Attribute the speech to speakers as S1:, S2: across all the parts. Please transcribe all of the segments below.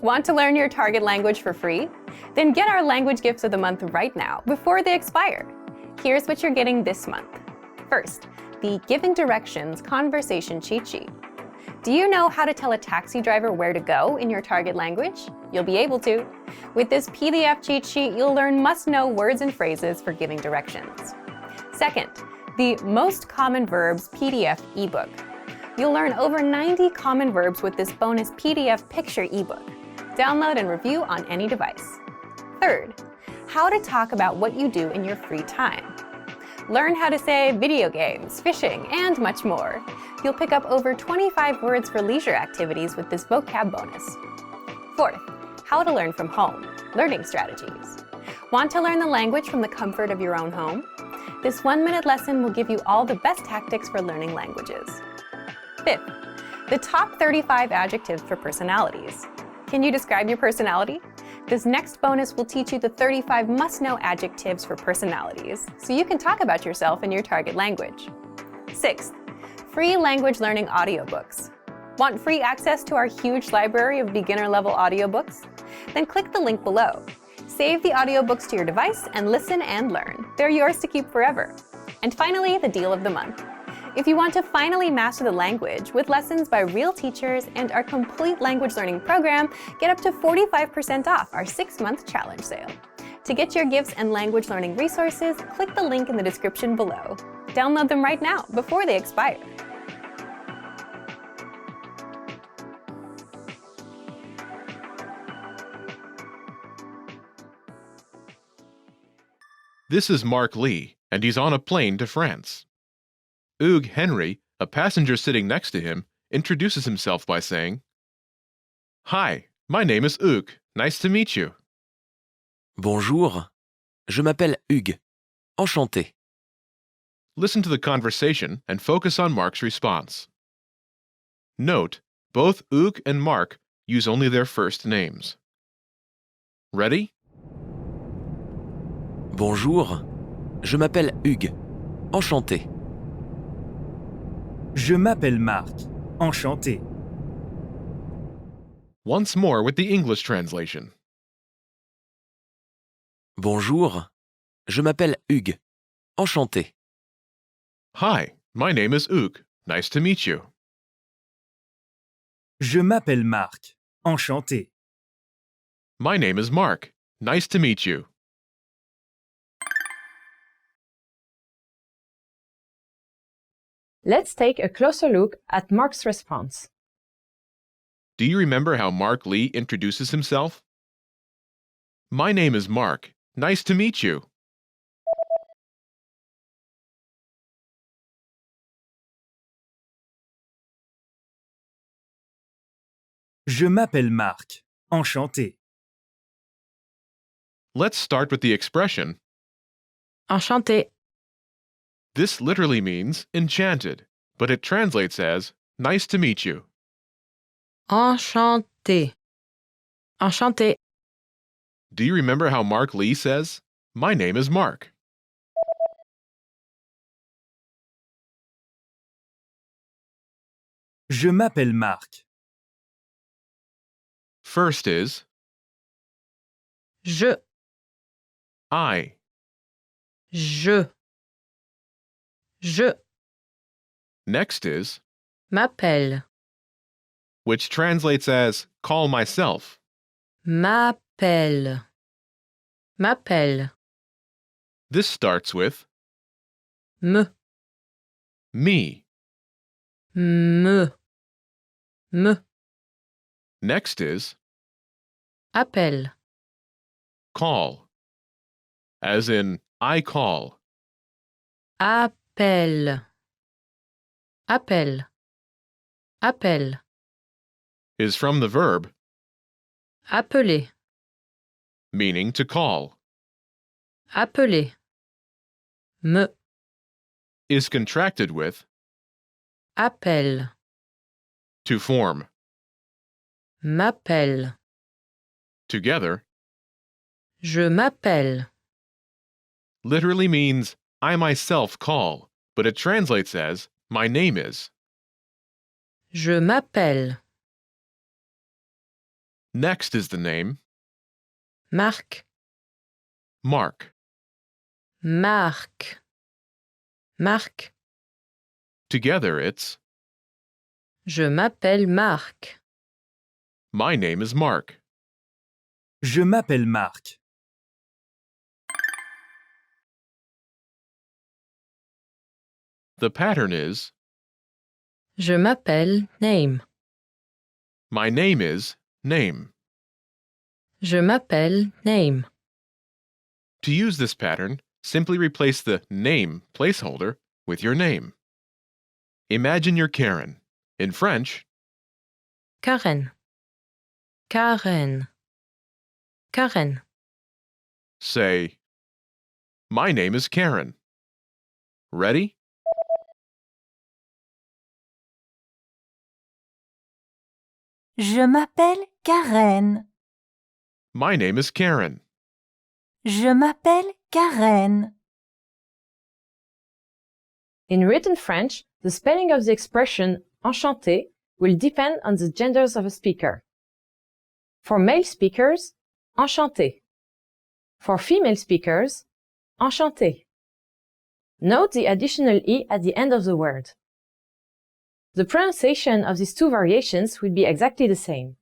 S1: Want to learn your target language for free? Then get our language gifts of the month right now before they expire. Here's what you're getting this month. First, the Giving Directions Conversation Cheat Sheet. Do you know how to tell a taxi driver where to go in your target language? You'll be able to. With this PDF cheat sheet, you'll learn must-know words and phrases for giving directions. Second, the Most Common Verbs PDF ebook. You'll learn over 90 common verbs with this bonus PDF picture ebook. Download and review on any device. Third, how to talk about what you do in your free time. Learn how to say video games, fishing, and much more. You'll pick up over 25 words for leisure activities with this vocab bonus. Fourth, how to learn from home, learning strategies. Want to learn the language from the comfort of your own home? This 1-minute lesson will give you all the best tactics for learning languages. Fifth, the top 35 adjectives for personalities. Can you describe your personality? This next bonus will teach you the 35 must-know adjectives for personalities, so you can talk about yourself in your target language. Sixth, free language learning audiobooks. Want free access to our huge library of beginner-level audiobooks? Then click the link below. Save the audiobooks to your device and listen and learn. They're yours to keep forever. And finally, the deal of the month. If you want to finally master the language with lessons by real teachers and our complete language learning program, get up to 45% off our 6-month challenge sale. To get your gifts and language learning resources, click the link in the description below. Download them right now before they expire.
S2: This is Mark Lee, and he's on a plane to France. Hugues Henry, a passenger sitting next to him, introduces himself by saying, "Hi, my name is Hugues. Nice to meet you."
S3: Bonjour, je m'appelle Hugues. Enchanté.
S2: Listen to the conversation and focus on Mark's response. Note, both Hugues and Mark use only their first names. Ready?
S3: Bonjour, je m'appelle Hugues. Enchanté.
S4: Je m'appelle Marc. Enchanté.
S2: Once more with the English translation.
S3: Bonjour, je m'appelle Hugues. Enchanté.
S2: Hi, my name is Hugues. Nice to meet you.
S4: Je m'appelle Marc. Enchanté.
S2: My name is Mark. Nice to meet you.
S5: Let's take a closer look at Mark's response.
S2: Do you remember how Mark Lee introduces himself? My name is Mark. Nice to meet you.
S4: Je m'appelle Marc. Enchanté.
S2: Let's start with the expression.
S5: Enchanté.
S2: This literally means enchanted, but it translates as nice to meet you.
S5: Enchanté. Enchanté.
S2: Do you remember how Mark Lee says, "My name is Mark"?
S4: Je m'appelle Marc.
S2: First is
S5: Je.
S2: I.
S5: Je. Je
S2: Next is,
S5: m'appelle.
S2: which translates as call myself.
S5: M'appelle. M'appelle.
S2: This starts with
S5: Me.
S2: me.
S5: Me. Me.
S2: Next is
S5: Appelle.
S2: call, as in I call.
S5: Appelle. Appelle. Appelle.
S2: Is from the verb,
S5: Appeler.
S2: meaning to call.
S5: Appeler. Me.
S2: Is contracted with
S5: Appelle.
S2: to form.
S5: M'appelle.
S2: Together,
S5: Je m'appelle.
S2: literally means I myself call, but it translates as my name is.
S5: Je m'appelle.
S2: Next is the name
S5: Marc,
S2: Mark.
S5: Marc, Marc.
S2: Together it's
S5: Je m'appelle Marc.
S2: My name is Mark.
S4: Je m'appelle Marc.
S2: The pattern is
S5: Je m'appelle name.
S2: my name is name.
S5: Je m'appelle name.
S2: To use this pattern, simply replace the name placeholder with your name. Imagine you're Karen. In French,
S5: Karen. Karen. Karen.
S2: say, my name is Karen. Ready?
S6: Je m'appelle Karen.
S2: My name is Karen.
S6: Je m'appelle Karen.
S5: In written French, the spelling of the expression enchanté will depend on the genders of a speaker. For male speakers, enchanté. For female speakers, enchanté. Note the additional E at the end of the word. The pronunciation of these two variations will be exactly the same.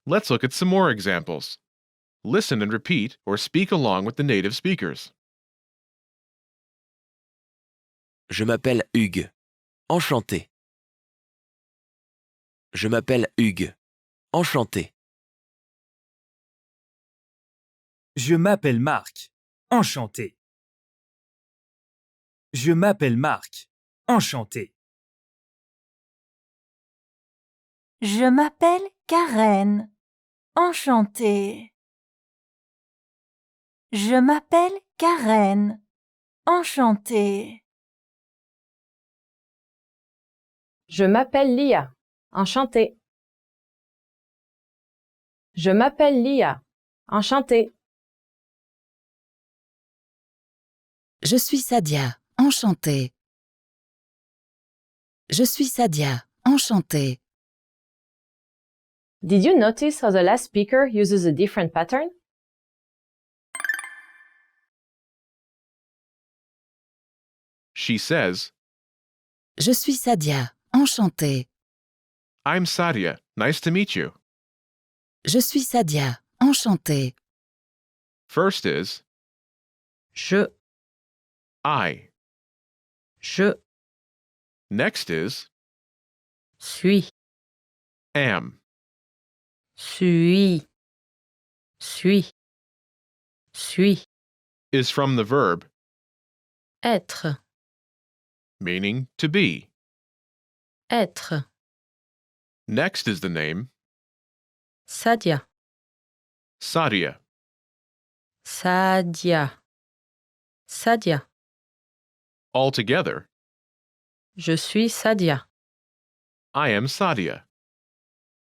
S2: Let's look at some more examples. Listen and repeat or speak along with the native speakers.
S3: Je m'appelle Hugues. Enchanté. Je m'appelle Hugues. Enchanté.
S4: Je m'appelle Marc. Enchanté. Je m'appelle Marc. Enchanté.
S6: Je m'appelle Karen. Enchantée. Je m'appelle Karen. Enchantée.
S5: Je m'appelle Lia. Enchanté. Je m'appelle Lia. Enchanté.
S7: Je suis Sadia, enchantée. Je suis Sadia, enchantée.
S5: Did you notice how the last speaker uses a different pattern?
S2: She says,
S7: Je suis Sadia, enchantée.
S2: I'm Sadia. Nice to meet you.
S7: Je suis Sadia, enchantée.
S2: First is
S5: Je.
S2: I.
S5: Je
S2: Next is
S5: suis.
S2: am.
S5: Suis. Suis. Suis.
S2: Is from the verb
S5: Être.
S2: meaning to be.
S5: Être.
S2: Next is the name
S5: Sadia.
S2: Sadia.
S5: Sadia. Sadia.
S2: Altogether,
S5: Je suis Sadia.
S2: I am Sadia.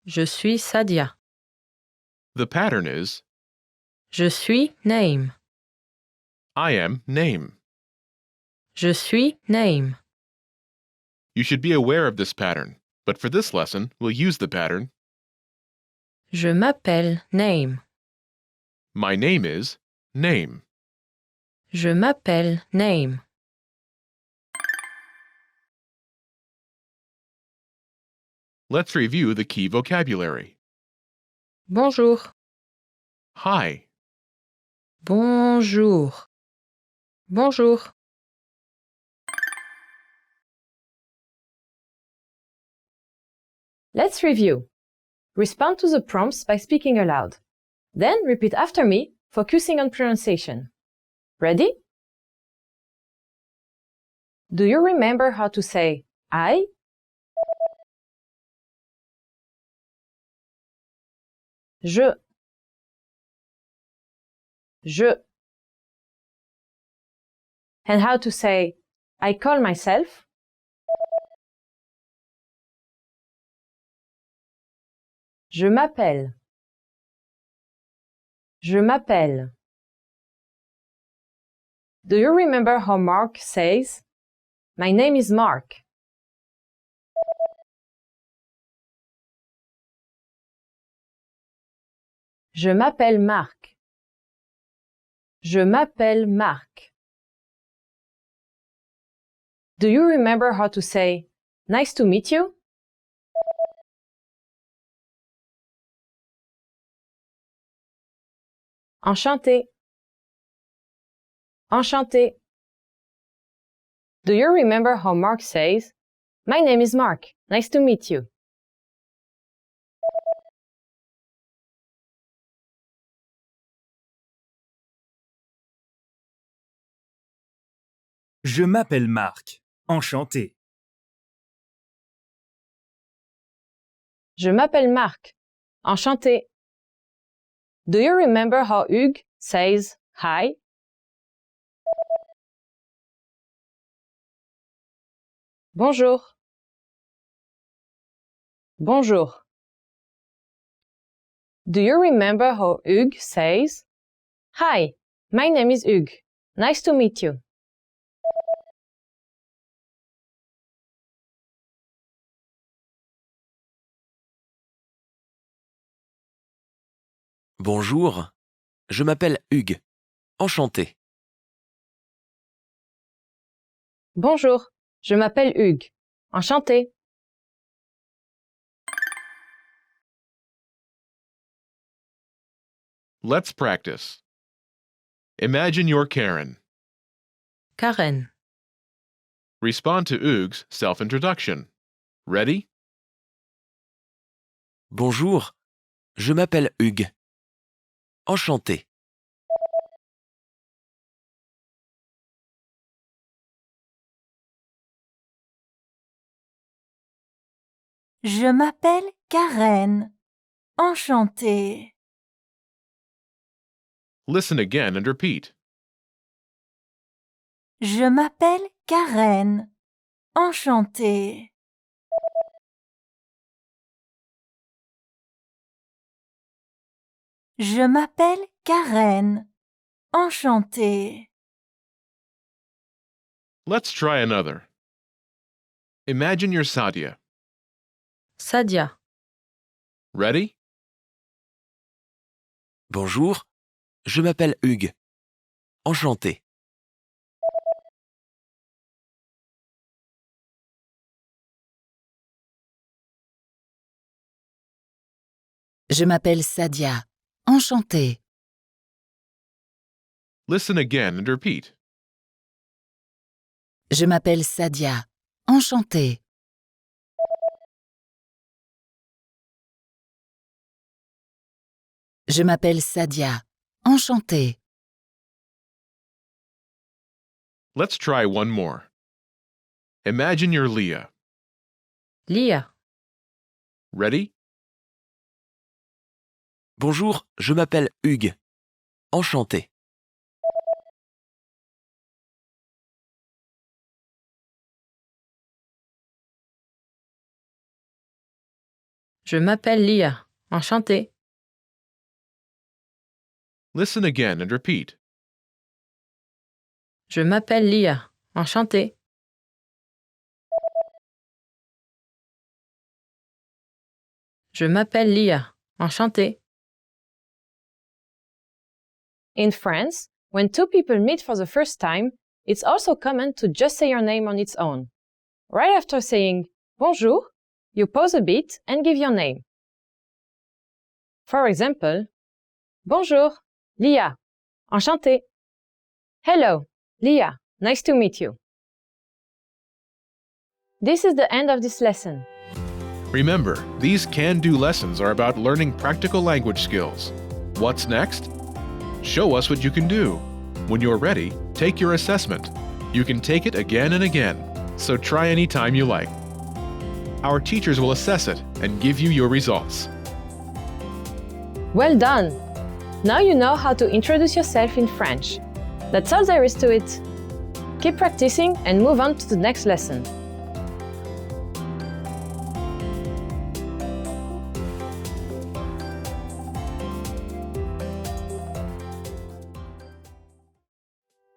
S5: Je suis Sadia.
S2: The pattern is
S5: Je suis name.
S2: I am name.
S5: Je suis name.
S2: You should be aware of this pattern, but for this lesson, we'll use the pattern
S5: Je m'appelle name.
S2: my name is name.
S5: Je m'appelle name.
S2: Let's review the key vocabulary.
S5: Bonjour.
S2: Hi,
S5: Bonjour. Bonjour. Let's review. Respond to the prompts by speaking aloud. Then repeat after me, focusing on pronunciation. Ready? Do you remember how to say I? Je. Je. And how to say I call myself? Je m'appelle. Je m'appelle. Do you remember how Mark says, My name is Mark? Je m'appelle Marc. Je m'appelle Marc. Do you remember how to say, nice to meet you? Enchanté. Enchanté. Do you remember how Mark says, my name is Mark, nice to meet you?
S4: Je m'appelle Marc. Enchanté.
S5: Je m'appelle Marc. Enchanté. Do you remember how Hugues says hi? Bonjour. Bonjour. Do you remember how Hugues says, hi, my name is Hugues. Nice to meet you.
S3: Bonjour, je m'appelle Hugues. Enchanté.
S5: Bonjour, je m'appelle Hugues. Enchanté.
S2: Let's practice. Imagine you're Karen.
S5: Karen.
S2: Respond to Hugues' self-introduction. Ready?
S3: Bonjour, je m'appelle Hugues. Enchanté.
S6: Je m'appelle Karen. Enchantée.
S2: Listen again and repeat.
S6: Je m'appelle Karen. Enchantée. Je m'appelle Karen. Enchantée.
S2: Let's try another. Imagine you're Sadia.
S5: Sadia.
S2: Ready?
S3: Bonjour, je m'appelle Hugues. Enchanté.
S7: Je m'appelle Sadia. Enchantée.
S2: Listen again and repeat.
S7: Je m'appelle Sadia. Enchantée. Je m'appelle Sadia. Enchantée.
S2: Let's try one more. Imagine you're Leah.
S5: Lia.
S2: Ready?
S3: Bonjour, je m'appelle Hugues. Enchanté.
S5: Je m'appelle Lia. Enchanté.
S2: Listen again and repeat.
S5: Je m'appelle Lia. Enchanté. Je m'appelle Lia. Enchanté. In France, when two people meet for the first time, it's also common to just say your name on its own. Right after saying bonjour, you pause a bit and give your name. For example, bonjour, Lia. Enchanté. Hello, Lia. Nice to meet you. This is the end of this lesson.
S2: Remember, these can-do lessons are about learning practical language skills. What's next? Show us what you can do. When you're ready, take your assessment. You can take it again and again, so try any time you like. Our teachers will assess it and give you your results.
S5: Well done! Now you know how to introduce yourself in French. That's all there is to it. Keep practicing and move on to the next lesson.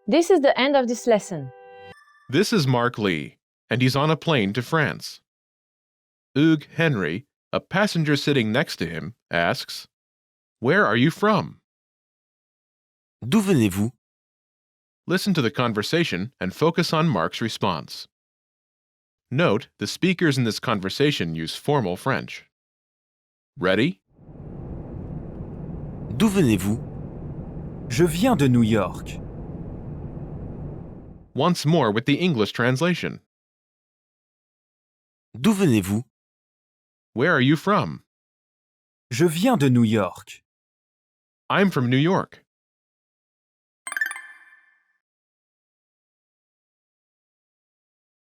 S5: This is the end of this lesson.
S2: This is Mark Lee, and he's on a plane to France. Hugues Henry, a passenger sitting next to him, asks, Where are you from?
S3: D'où venez-vous?
S2: Listen to the conversation and focus on Mark's response. Note, the speakers in this conversation use formal French. Ready?
S3: D'où venez-vous?
S4: Je viens de New York.
S2: Once more with the English translation.
S3: D'où venez-vous?
S2: Where are you from?
S4: Je viens de New York.
S2: I'm from New York.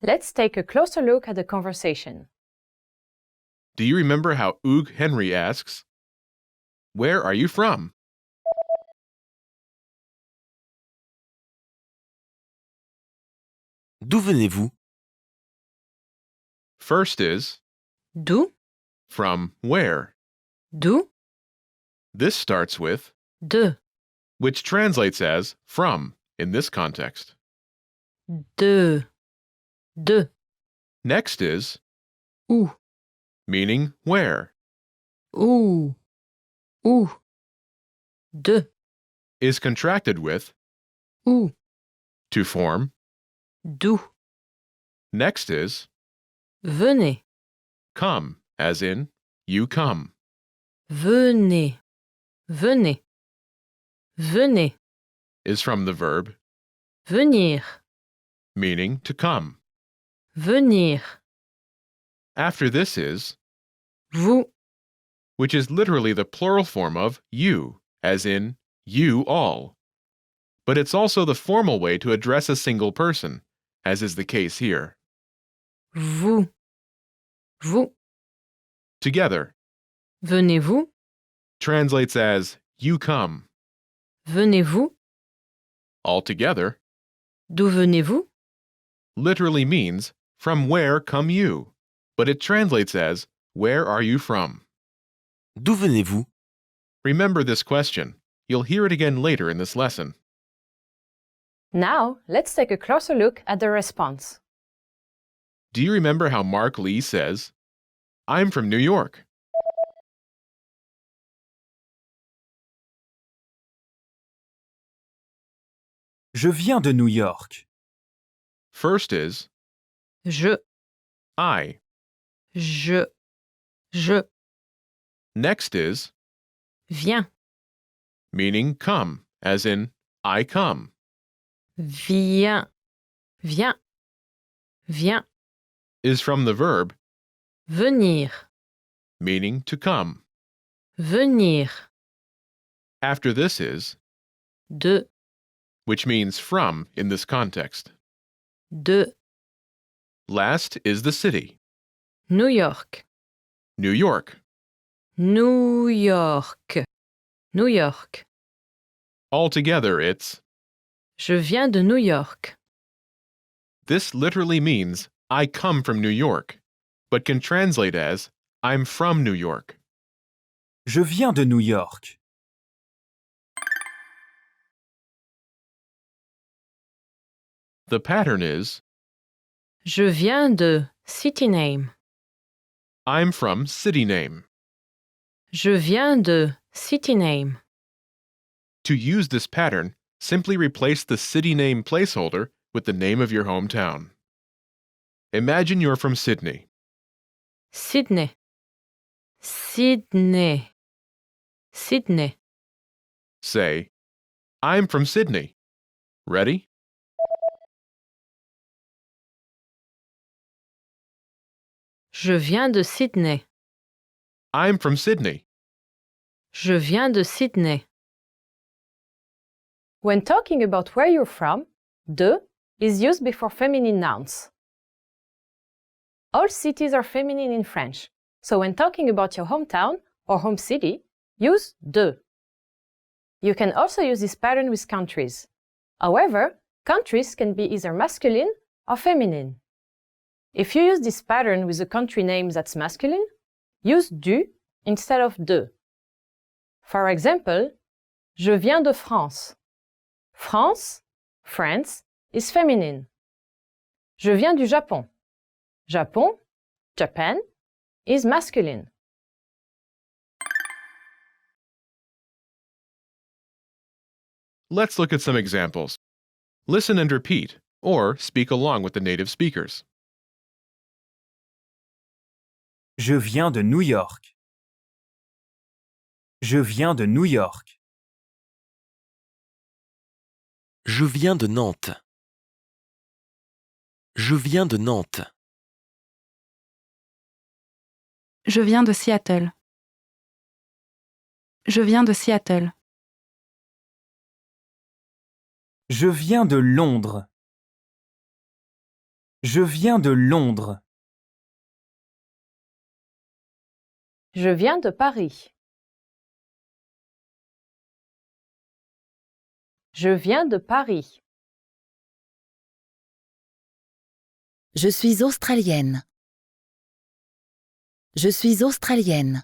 S5: Let's take a closer look at the conversation.
S2: Do you remember how Hugues Henry asks, Where are you from?
S3: D'où venez-vous?
S2: First is
S5: D'où?
S2: from where.
S5: D'où?
S2: This starts with
S5: De.
S2: which translates as from in this context.
S5: De. De.
S2: Next is
S5: Où?
S2: meaning where.
S5: Où? Où? De.
S2: Is contracted with
S5: Où?
S2: to form.
S5: D'où?
S2: Next is
S5: Venez.
S2: come, as in you come.
S5: Venez. Venez. Venez.
S2: Is from the verb
S5: Venir.
S2: meaning to come.
S5: Venir.
S2: After this is
S5: Vous.
S2: which is literally the plural form of you, as in you all. But it's also the formal way to address a single person, as is the case here.
S5: Vous. Vous.
S2: Together
S5: Venez-vous?
S2: translates as you come.
S5: Venez-vous?
S2: Altogether
S5: D'où venez-vous?
S2: literally means from where come you, but it translates as where are you from?
S3: D'où venez-vous?
S2: Remember this question. You'll hear it again later in this lesson.
S5: Now, let's take a closer look at the response.
S2: Do you remember how Mark Lee says, I'm from New York?
S4: Je viens de New York.
S2: First is
S5: Je.
S2: I.
S5: Je.
S2: Next is
S5: Viens.
S2: meaning come, as in I come.
S5: Viens. Viens. Viens.
S2: Is from the verb
S5: Venir.
S2: meaning to come.
S5: Venir.
S2: After this is
S5: De.
S2: which means from in this context.
S5: De.
S2: Last is the city,
S5: New York.
S2: New York.
S5: New York. New York.
S2: Altogether, it's
S5: Je viens de New York.
S2: this literally means I come from New York, but can translate as I'm from New York.
S4: Je viens de New York.
S2: The pattern is
S5: Je viens de city name.
S2: I'm from city name.
S5: Je viens de city name.
S2: To use this pattern, simply replace the city name placeholder with the name of your hometown. Imagine you're from Sydney.
S5: Sydney. Sydney. Sydney.
S2: Say, I'm from Sydney. Ready?
S5: Je viens de Sydney.
S2: I'm from Sydney.
S5: Je viens de Sydney. When talking about where you're from, de is used before feminine nouns. All cities are feminine in French, so when talking about your hometown or home city, use de. You can also use this pattern with countries. However, countries can be either masculine or feminine. If you use this pattern with a country name that's masculine, use du instead of de. For example, je viens de France. France, France, is feminine. Je viens du Japon. Japon, Japan, is masculine.
S2: Let's look at some examples. Listen and repeat, or speak along with the native speakers.
S4: Je viens de New York. Je viens de New York.
S3: Je viens de Nantes. Je viens de Nantes.
S8: Je viens de Seattle. Je viens de Seattle.
S4: Je viens de Londres. Je viens de Londres.
S5: Je viens de Paris. Je viens de Paris.
S7: Je suis australienne. Je suis australienne.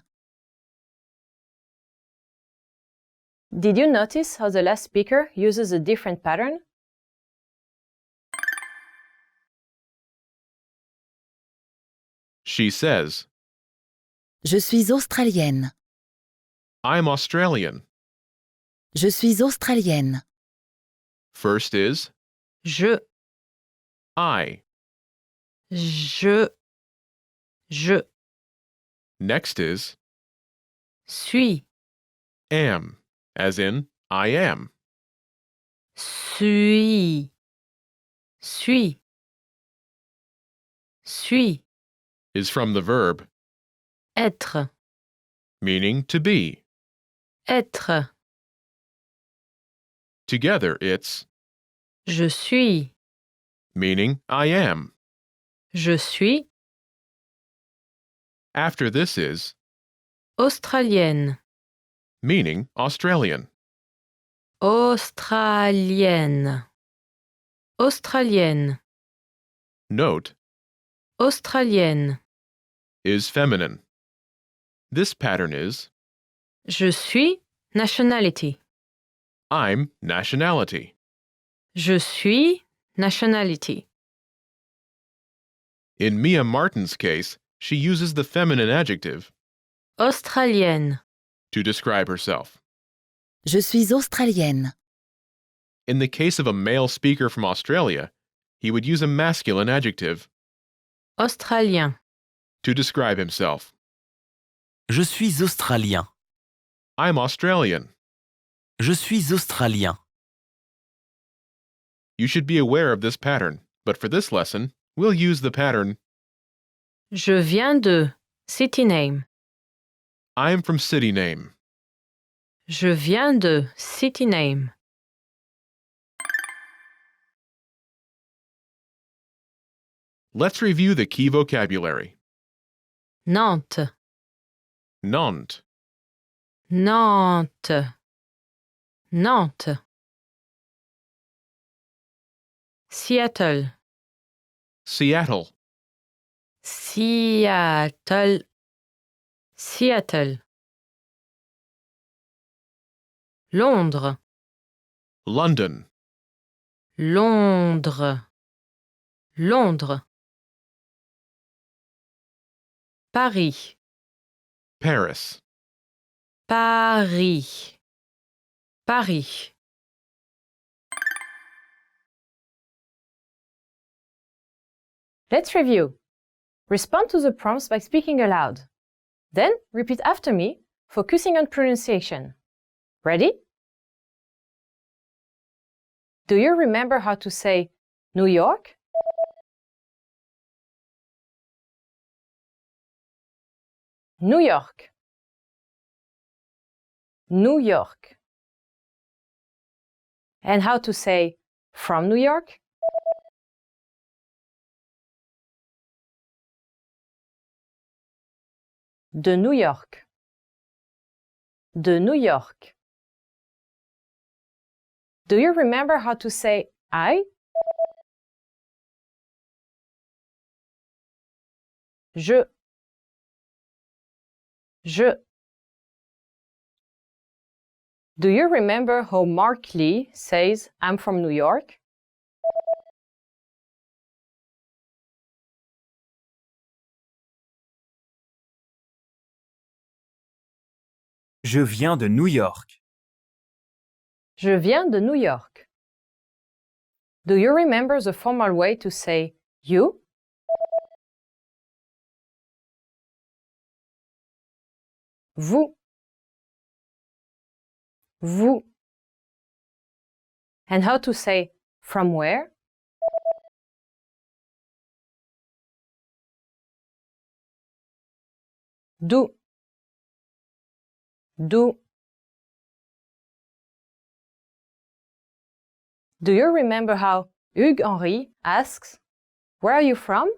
S5: Did you notice how the last speaker uses a different pattern?
S2: She says,
S7: Je suis australienne.
S2: I'm Australian.
S7: Je suis australienne.
S2: First is
S8: Je,
S2: I.
S8: je
S2: Next is
S8: suis,
S2: am, as in I am.
S8: suis, suis
S2: Is from the verb,
S8: être,
S2: meaning to be.
S8: être.
S2: Together it's,
S8: Je suis,
S2: meaning I am.
S8: je suis
S2: After this is,
S8: australienne,
S2: meaning Australian.
S8: australienne, australienne,
S2: Note,
S8: australienne.
S2: is feminine. This pattern is,
S8: Je suis nationality.
S2: I'm nationality.
S8: Je suis nationality.
S2: In Mia Martin's case, she uses the feminine adjective
S8: Australienne.
S2: to describe herself.
S7: Je suis australienne.
S2: In the case of a male speaker from Australia, he would use a masculine adjective
S8: Australien.
S2: to describe himself.
S3: Je suis australien.
S2: I'm Australian.
S3: Je suis australien.
S2: You should be aware of this pattern, but for this lesson, we'll use the pattern
S8: Je viens de city name.
S2: I'm from city name.
S8: Je viens de city name.
S2: Let's review the key vocabulary.
S8: Nantes.
S2: Nantes,
S8: Nantes. Nantes. Seattle.
S2: Seattle,
S8: Seattle. Seattle. Londres.
S2: London,
S8: Londres. Londres. Paris.
S2: Paris,
S8: Paris. Paris.
S5: Let's review. Respond to the prompts by speaking aloud. Then repeat after me, focusing on pronunciation. Ready? Do you remember how to say New York? New York. New York. And how to say from New York? De New York. De New York. Do you remember how to say I? Je. Je. Do you remember how Mark Lee says I'm from New York?
S4: Je viens de New York.
S5: Je viens de New York. Do you remember the formal way to say you? Vous. Vous. And how to say from where? D'où. D'où. Do you remember how Hugues Henry asks, "Where are you from?"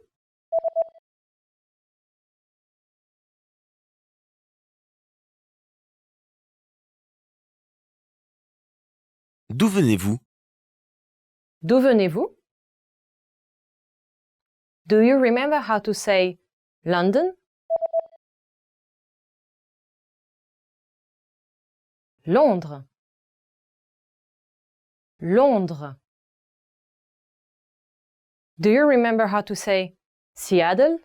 S3: D'où venez-vous?
S5: D'où venez-vous? Do you remember how to say London? Londres. Londres. Do you remember how to say Seattle?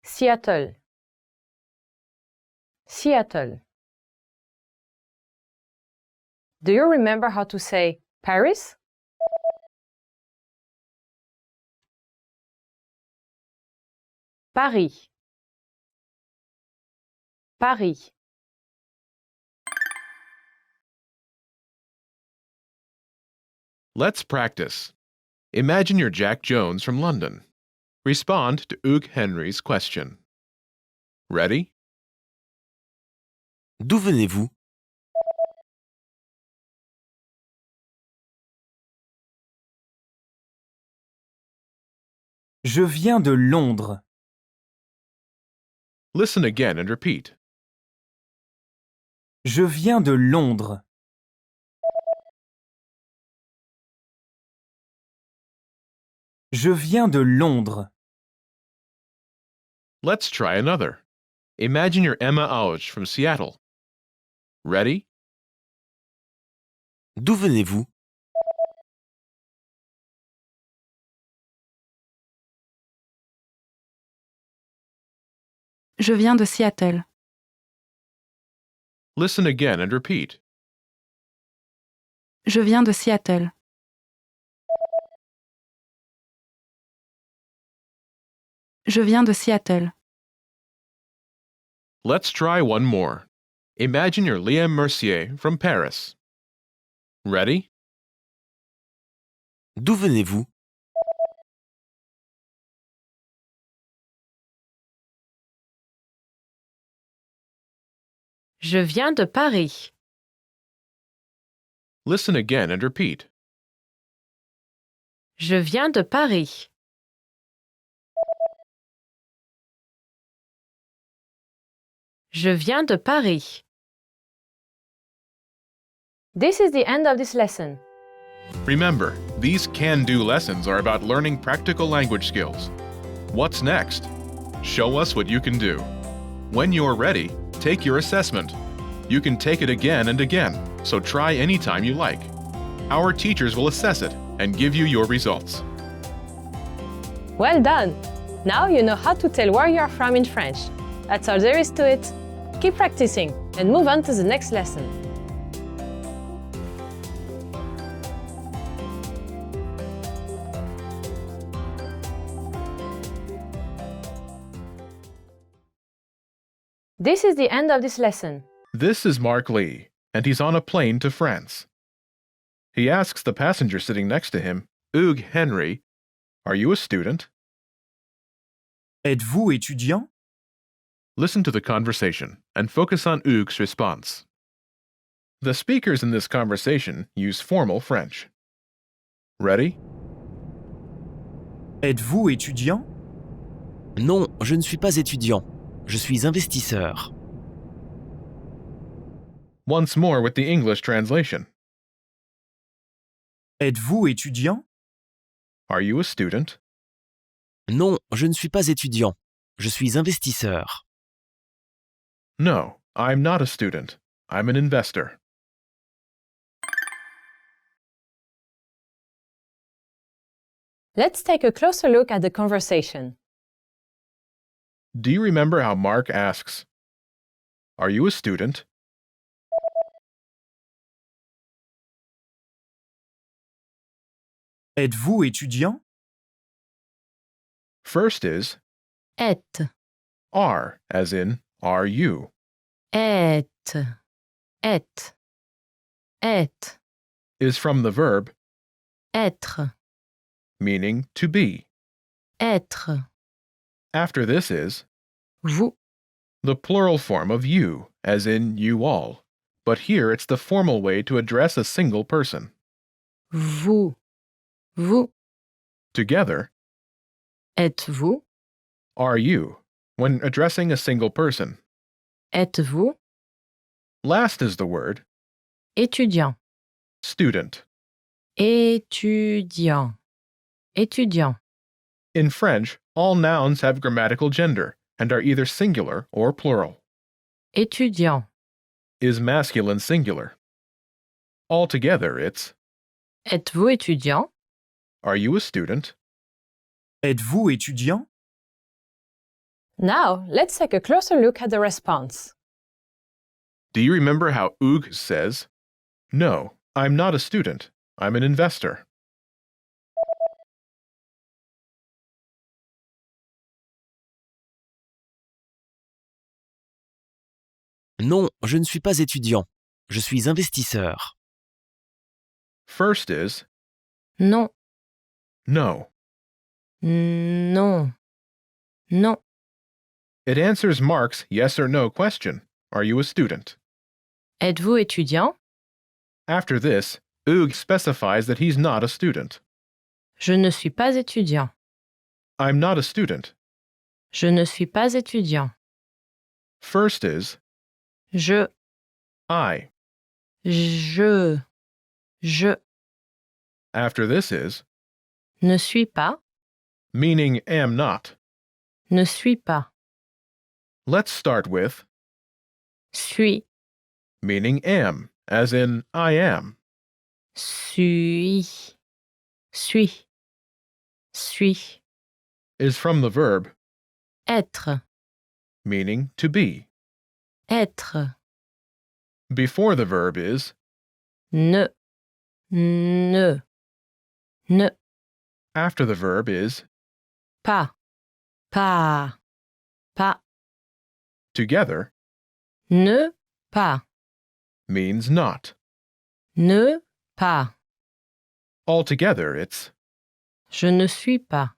S5: Seattle. Seattle. Do you remember how to say Paris? Paris. Paris.
S2: Let's practice. Imagine you're Jack Jones from London. Respond to Hugues Henry's question. Ready?
S3: D'où venez-vous?
S4: Je viens de Londres.
S2: Listen again and repeat.
S4: Je viens de Londres. Je viens de Londres.
S2: Let's try another. Imagine you're Emma Auge from Seattle. Ready?
S3: D'où venez-vous?
S9: Je viens de Seattle.
S2: Listen again and repeat.
S9: Je viens de Seattle. Je viens de Seattle.
S2: Let's try one more. Imagine you're Liam Mercier from Paris. Ready?
S3: D'où venez-vous?
S8: Je viens de Paris.
S2: Listen again and repeat.
S8: Je viens de Paris. Je viens de Paris.
S5: This is the end of this lesson.
S2: Remember, these can-do lessons are about learning practical language skills. What's next? Show us what you can do. When you're ready, take your assessment. You can take it again and again, so try anytime you like. Our teachers will assess it and give you your results.
S5: Well done! Now you know how to tell where you are from in French. That's all there is to it. Keep practicing and move on to the next lesson. This is the end of this lesson.
S2: This is Mark Lee, and he's on a plane to France. He asks the passenger sitting next to him, Hugues Henry, "Are you a student?"
S4: Êtes-vous étudiant?
S2: Listen to the conversation and focus on Hugues' response. The speakers in this conversation use formal French. Ready?
S4: Êtes-vous étudiant?
S3: Non, je ne suis pas étudiant. Je suis investisseur.
S2: Once more with the English translation.
S4: Êtes-vous étudiant?
S2: Are you a student?
S3: Non, je ne suis pas étudiant. Je suis investisseur.
S2: No, I'm not a student. I'm an investor.
S5: Let's take a closer look at the conversation.
S2: Do you remember how Mark asks, "Are you a student?"
S4: Êtes-vous étudiant?
S2: First is
S8: Êtes.
S2: are, as in are you.
S8: Êtes. Êtes. Êtes.
S2: Is from the verb
S8: Être.
S2: meaning to be.
S8: Être.
S2: After this is
S8: Vous.
S2: the plural form of you, as in you all. But here it's the formal way to address a single person.
S8: Vous. Vous.
S2: Together,
S8: Êtes-vous?
S2: are you, when addressing a single person.
S8: Êtes-vous?
S2: Last is the word
S8: Étudiant.
S2: student.
S8: Étudiant. Étudiant.
S2: In French, all nouns have grammatical gender and are either singular or plural.
S8: Étudiant.
S2: Is masculine singular. Altogether, it's
S8: Êtes-vous étudiant?
S2: are you a student?
S4: Êtes-vous étudiant?
S5: Now, let's take a closer look at the response.
S2: Do you remember how Oog says, "No, I'm not a student. I'm an investor."
S3: Non, je ne suis pas étudiant. Je suis investisseur.
S2: First is
S8: Non.
S2: no.
S8: Non. Non.
S2: It answers Mark's yes or no question. Are you a student?
S8: Êtes-vous étudiant?
S2: After this, Oog specifies that he's not a student.
S8: Je ne suis pas étudiant.
S2: I'm not a student.
S8: Je ne suis pas étudiant.
S2: First is
S8: Je.
S2: I.
S8: Je.
S2: After this is
S8: Ne suis pas.
S2: meaning am not.
S8: Ne suis pas.
S2: Let's start with
S8: Suis.
S2: meaning am, as in I am.
S8: Suis. Suis. Suis.
S2: Is from the verb
S8: Être.
S2: meaning to be.
S8: Être.
S2: Before the verb is
S8: Ne. Ne. Ne.
S2: after the verb is
S8: Pas. Pas. Pas.
S2: together
S8: Ne pas.
S2: means not.
S8: Ne pas.
S2: Altogether, it's
S8: Je ne suis pas.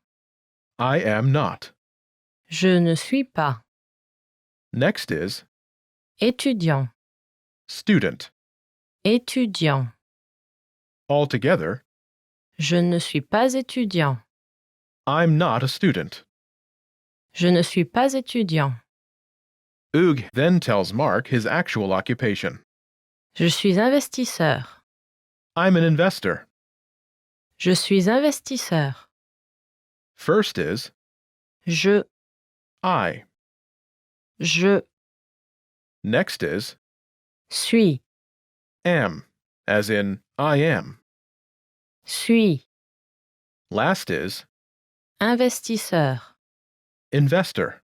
S2: I am not.
S8: Je ne suis pas.
S2: Next is
S8: Étudiant.
S2: student.
S8: Étudiant.
S2: Altogether,
S8: Je ne suis pas étudiant.
S2: I'm not a student.
S8: Je ne suis pas étudiant.
S2: Oog then tells Mark his actual occupation.
S8: Je suis investisseur.
S2: I'm an investor.
S8: Je suis investisseur.
S2: First is
S8: Je.
S2: I.
S8: Je
S2: Next is
S8: suis.
S2: am, as in I am.
S8: Suis.
S2: Last is
S8: Investisseur.
S2: investor.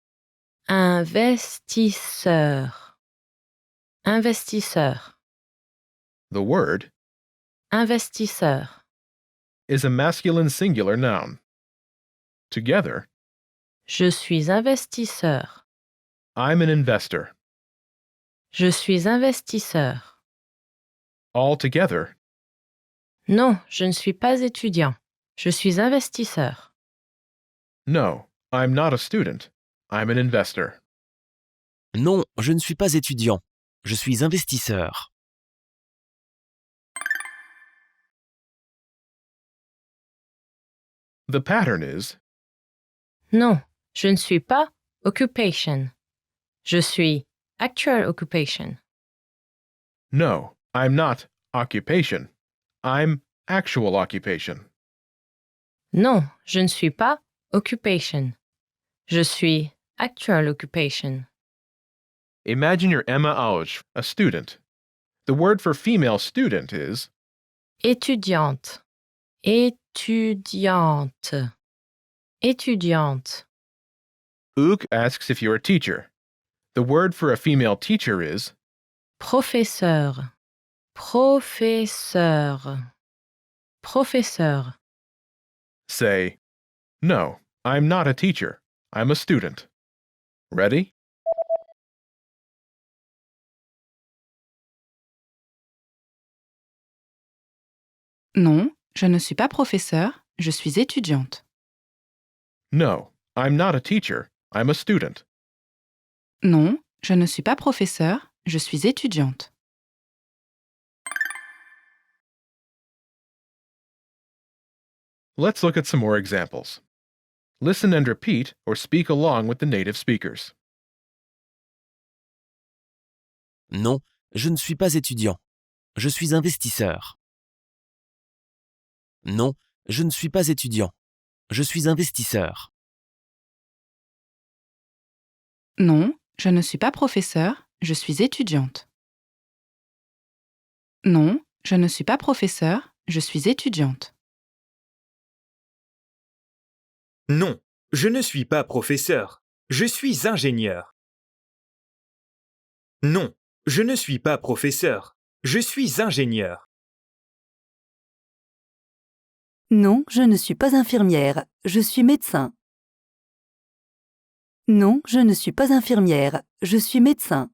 S8: Investisseur. Investisseur.
S2: The word
S8: Investisseur.
S2: is a masculine singular noun. Together,
S8: Je suis investisseur.
S2: I'm an investor.
S8: Je suis investisseur.
S2: Altogether,
S8: Non, je ne suis pas étudiant. Je suis investisseur.
S2: no, I'm not a student. I'm an investor.
S3: Non, je ne suis pas étudiant. Je suis investisseur.
S2: The pattern is
S8: Non, je ne suis pas occupation. Je suis actual occupation.
S2: no, I'm not occupation. I'm actual occupation.
S8: Non, je ne suis pas occupation. Je suis actual occupation.
S2: Imagine you're Emma Ausch, a student. The word for female student is
S8: Étudiante. Étudiante. Étudiante.
S2: Oog asks if you're a teacher. The word for a female teacher is
S8: Professeur. Professeur. Professeur.
S2: Say, no, I'm not a teacher. I'm a student. Ready?
S9: Non, je ne suis pas professeur, je suis étudiante.
S2: No, I'm not a teacher. I'm a student.
S9: Non, je ne suis pas professeur, je suis étudiante.
S2: Let's look at some more examples. Listen and repeat or speak along with the native speakers.
S3: Non, je ne suis pas étudiant. Je suis investisseur. Non, je ne suis pas étudiant. Je suis investisseur.
S9: Non, je ne suis pas professeur, je suis étudiante. Non, je ne suis pas professeur, je suis étudiante.
S4: Non, je ne suis pas professeur. Je suis ingénieur. Non, je ne suis pas professeur. Je suis ingénieur.
S6: Non, je ne suis pas infirmière. Je suis médecin. Non, je ne suis pas infirmière. Je suis médecin.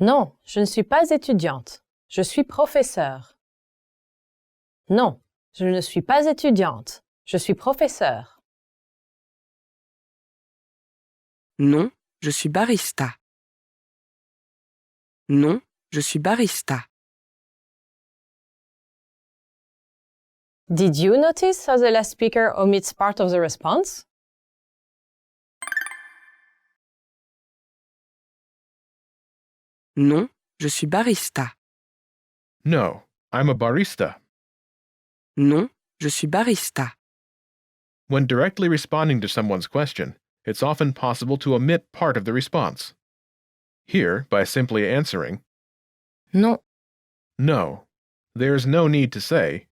S5: Non, je ne suis pas étudiante. Je suis professeur. Non, je ne suis pas étudiante. Je suis professeur.
S10: Non, je suis barista. Non, je suis barista.
S5: Did you notice how the last speaker omits part of the response?
S10: Non, je suis barista.
S2: No, I'm a barista.
S10: Non, je suis barista.
S2: When directly responding to someone's question, it's often possible to omit part of the response. Here, by simply answering,
S8: Non,
S2: no, there's no need to say,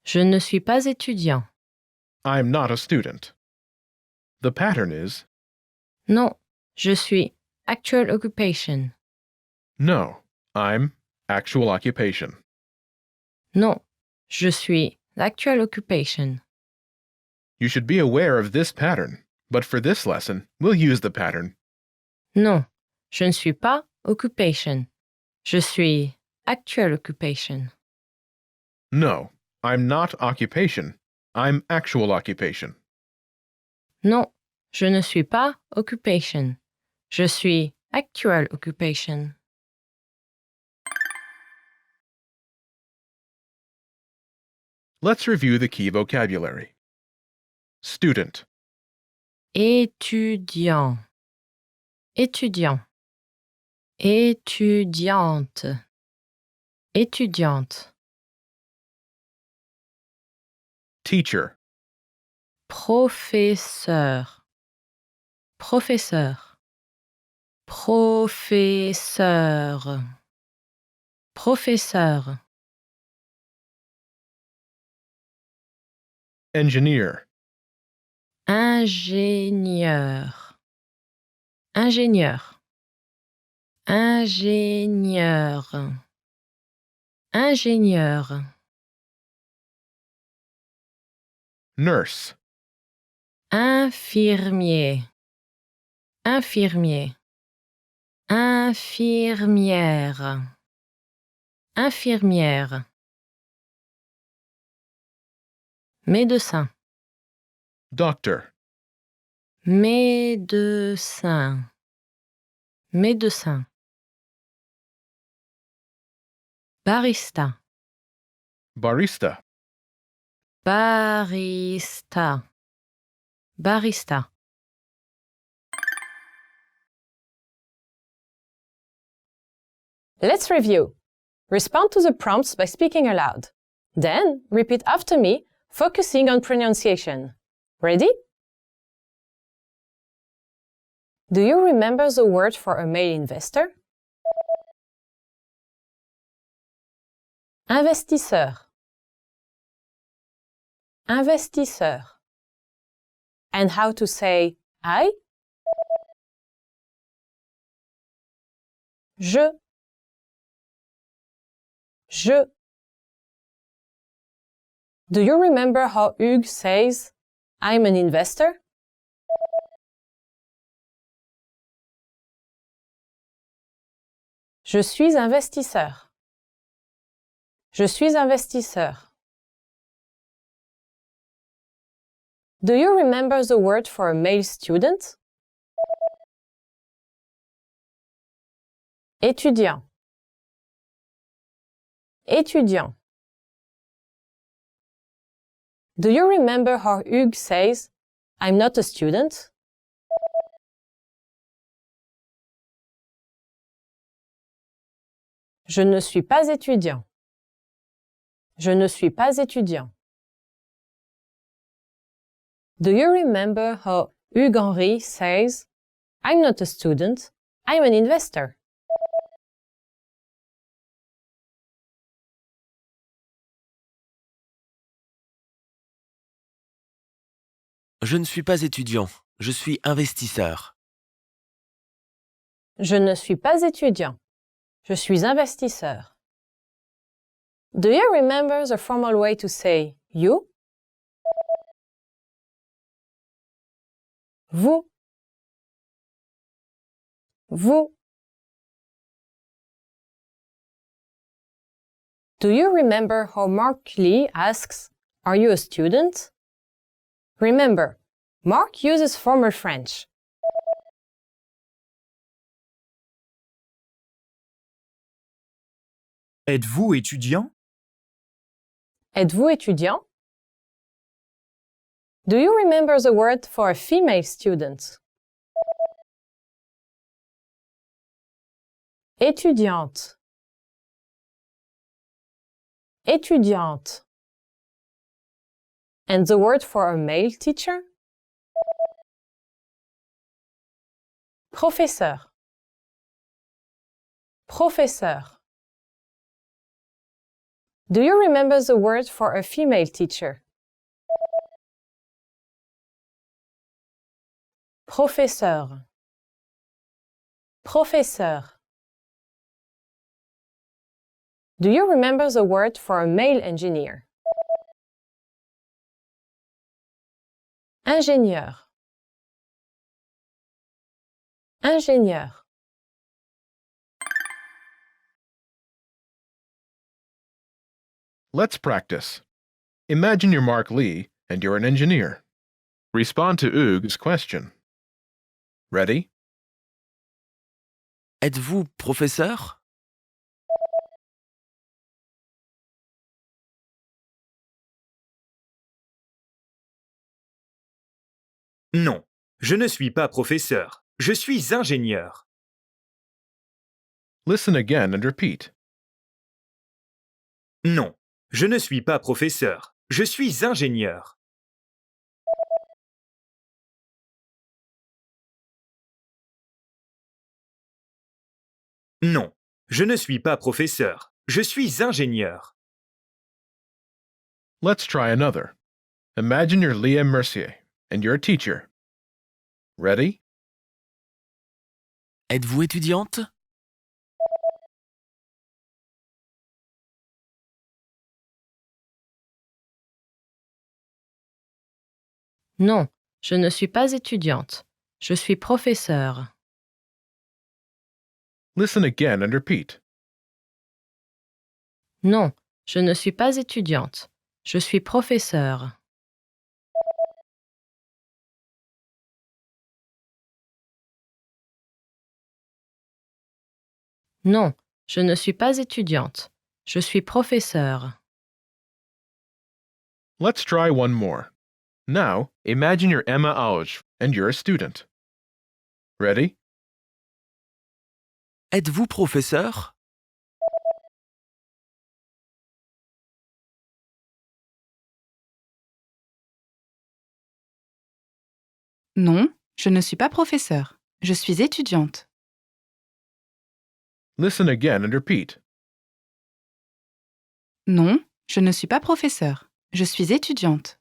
S8: je ne suis pas étudiant.
S2: I'm not a student. The pattern is,
S8: Non, je suis actual occupation.
S2: no, I'm actual occupation.
S8: Non, je suis actual occupation.
S2: You should be aware of this pattern, but for this lesson, we'll use the pattern.
S8: Non, je ne suis pas occupation. Je suis actual occupation.
S2: No, I'm not occupation. I'm actual occupation.
S8: Non, je ne suis pas occupation. Je suis actual occupation.
S2: Let's review the key vocabulary. Student,
S8: Étudiant. Étudiant. Étudiante. Étudiante.
S2: teacher,
S8: Professeur. Professeur. Professeur. Professeur.
S2: engineer,
S8: Ingénieur. Ingénieur. Ingénieur. Ingénieur.
S2: nurse,
S8: Infirmier. Infirmier. Infirmière. Infirmière. Médecin.
S2: doctor,
S8: Médecin. Médecin. Barista.
S2: barista,
S8: Barista. Barista.
S5: Let's review. Respond to the prompts by speaking aloud. Then, repeat after me, focusing on pronunciation. Ready? Do you remember the word for a male investor? Investisseur. Investisseur. And how to say I? Je. Je. Do you remember how Hugues says, I'm an investor? Je suis investisseur. Je suis investisseur. Do you remember the word for a male student? Étudiant. Étudiant. Do you remember how Hugues says, I'm not a student? Je ne suis pas étudiant. Je ne suis pas étudiant. Do you remember how Hugues Henry says, I'm not a student, I'm an investor?
S3: Je ne suis pas étudiant, je suis investisseur.
S5: Je ne suis pas étudiant. Je suis investisseur. Do you remember the formal way to say you? Vous. Vous. Do you remember how Mark Lee asks, Are you a student? Remember, Mark uses formal French.
S4: Êtes-vous étudiant?
S5: Êtes-vous étudiant? Do you remember the word for a female student? Étudiante. Étudiante. And the word for a male teacher? Professeur. Professeur. Do you remember the word for a female teacher? Professeur. Professeur. Do you remember the word for a male engineer? Ingénieur. Ingénieur.
S2: Let's practice. Imagine you're Mark Lee and you're an engineer. Respond to Hugues' question. Ready?
S3: Êtes-vous professeur?
S4: Non, je ne suis pas professeur. Je suis ingénieur.
S2: Listen again and repeat.
S4: Non, je ne suis pas professeur. Je suis ingénieur. Non, je ne suis pas professeur. Je suis ingénieur.
S2: Let's try another. Imagine you're Liam Mercier and you're a teacher. Ready?
S3: Êtes-vous étudiante?
S8: Non, je ne suis pas étudiante. Je suis professeure.
S2: Listen again and repeat.
S8: Non, je ne suis pas étudiante. Je suis professeure. Non, je ne suis pas étudiante. Je suis professeure.
S2: Let's try one more. Now, imagine you're Emma Auge and you're a student. Ready?
S3: Êtes-vous professeur?
S9: Non, je ne suis pas professeur. Je suis étudiante.
S2: Listen again and repeat.
S9: Non, je ne suis pas professeur. Je suis étudiante.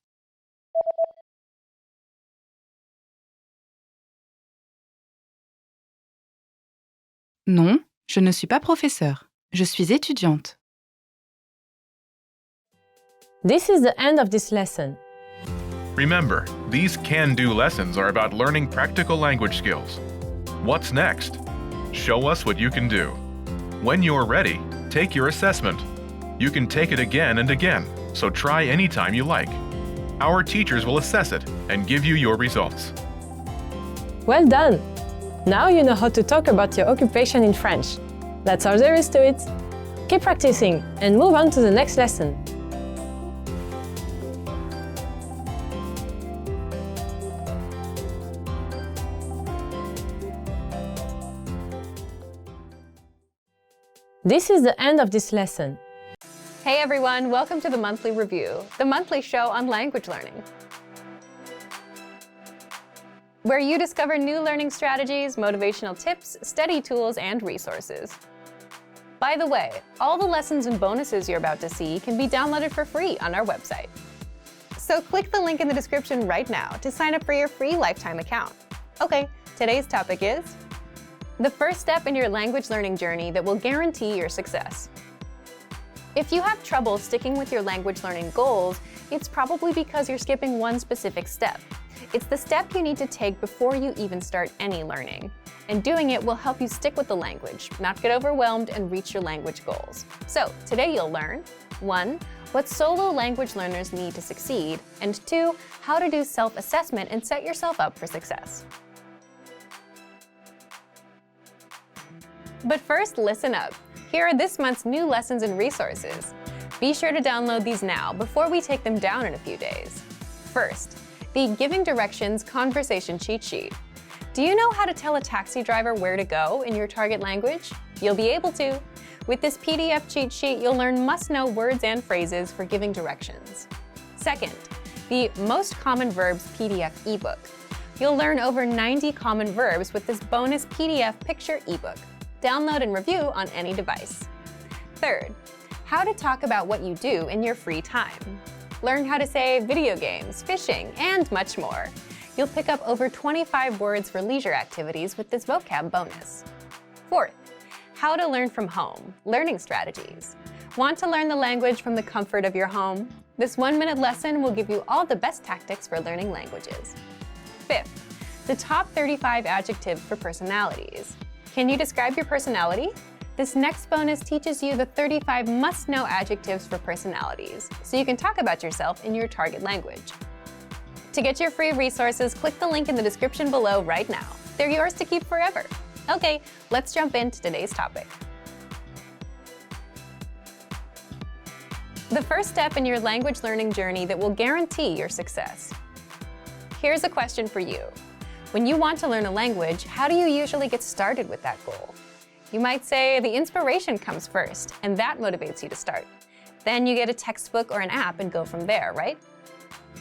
S9: Non, je ne suis pas professeur. Je suis étudiante.
S5: This is the end of this lesson.
S2: Remember, these can-do lessons are about learning practical language skills. What's next? Show us what you can do. When you're ready, take your assessment. You can take it again and again, so try anytime you like. Our teachers will assess it and give you your results.
S5: Well done! Now you know how to talk about your occupation in French. That's all there is to it. Keep practicing and move on to the next lesson. This is the end of this lesson.
S1: Hey everyone, welcome to the Monthly Review, the monthly show on language learning, where you discover new learning strategies, motivational tips, study tools, and resources. By the way, all the lessons and bonuses you're about to see can be downloaded for free on our website. So click the link in the description right now to sign up for your free lifetime account. Okay, today's topic is the first step in your language learning journey that will guarantee your success. If you have trouble sticking with your language learning goals, it's probably because you're skipping one specific step. It's the step you need to take before you even start any learning. And doing it will help you stick with the language, not get overwhelmed, and reach your language goals. So today you'll learn 1. What solo language learners need to succeed, and 2. How to do self-assessment and set yourself up for success. But first, listen up. Here are this month's new lessons and resources. Be sure to download these now before we take them down in a few days. First, the Giving Directions Conversation Cheat Sheet. Do you know how to tell a taxi driver where to go in your target language? You'll be able to. With this PDF cheat sheet, you'll learn must-know words and phrases for giving directions. Second, the Most Common Verbs PDF ebook. You'll learn over 90 common verbs with this bonus PDF picture ebook. Download and review on any device. Third, how to talk about what you do in your free time. Learn how to say video games, fishing, and much more. You'll pick up over 25 words for leisure activities with this vocab bonus. Fourth, how to learn from home, learning strategies. Want to learn the language from the comfort of your home? This 1-minute lesson will give you all the best tactics for learning languages. Fifth, the top 35 adjectives for personalities. Can you describe your personality? This next bonus teaches you the 35 must-know adjectives for personalities, so you can talk about yourself in your target language. To get your free resources, click the link in the description below right now. They're yours to keep forever. Okay, let's jump into today's topic. The first step in your language learning journey that will guarantee your success. Here's a question for you. When you want to learn a language, how do you usually get started with that goal? You might say the inspiration comes first, and that motivates you to start. Then you get a textbook or an app and go from there, right?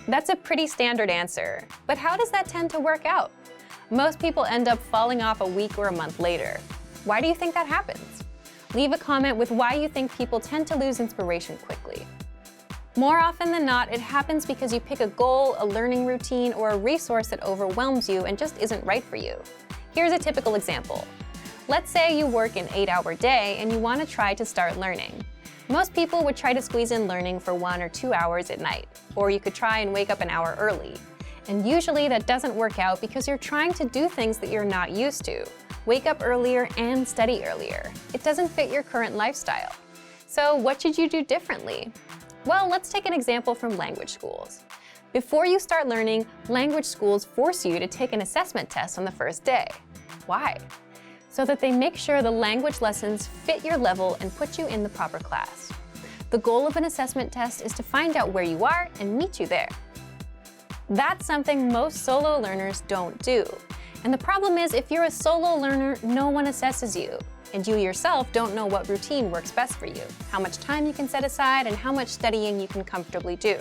S1: That's a pretty standard answer, but how does that tend to work out? Most people end up falling off a week or a month later. Why do you think that happens? Leave a comment with why you think people tend to lose inspiration quickly. More often than not, it happens because you pick a goal, a learning routine, or a resource that overwhelms you and just isn't right for you. Here's a typical example. Let's say you work an 8-hour day and you want to try to start learning. Most people would try to squeeze in learning for 1 or 2 hours at night, or you could try and wake up an hour early. And usually that doesn't work out because you're trying to do things that you're not used to. Wake up earlier and study earlier. It doesn't fit your current lifestyle. So what should you do differently? Well, let's take an example from language schools. Before you start learning, language schools force you to take an assessment test on the first day. Why? So that they make sure the language lessons fit your level and put you in the proper class. The goal of an assessment test is to find out where you are and meet you there. That's something most solo learners don't do. And the problem is, if you're a solo learner, no one assesses you. And you yourself don't know what routine works best for you, how much time you can set aside, and how much studying you can comfortably do.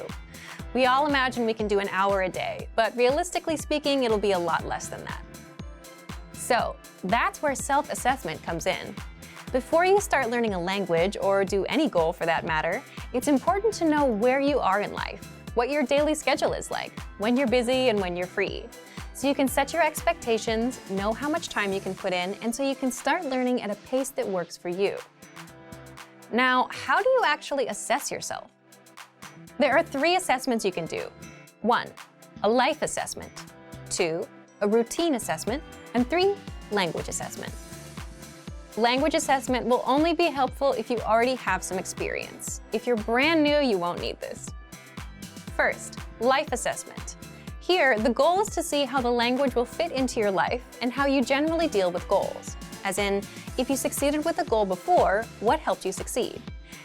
S1: We all imagine we can do an hour a day, but realistically speaking, it'll be a lot less than that. So that's where self-assessment comes in. Before you start learning a language, or do any goal for that matter, it's important to know where you are in life, what your daily schedule is like, when you're busy and when you're free. So you can set your expectations, know how much time you can put in, and so you can start learning at a pace that works for you. Now, how do you actually assess yourself? There are 3 assessments you can do. 1. A life assessment. 2. A routine assessment. And 3. Language assessment. Language assessment will only be helpful if you already have some experience. If you're brand new, you won't need this. First, life assessment. Here, the goal is to see how the language will fit into your life and how you generally deal with goals. As in, if you succeeded with a goal before, what helped you succeed?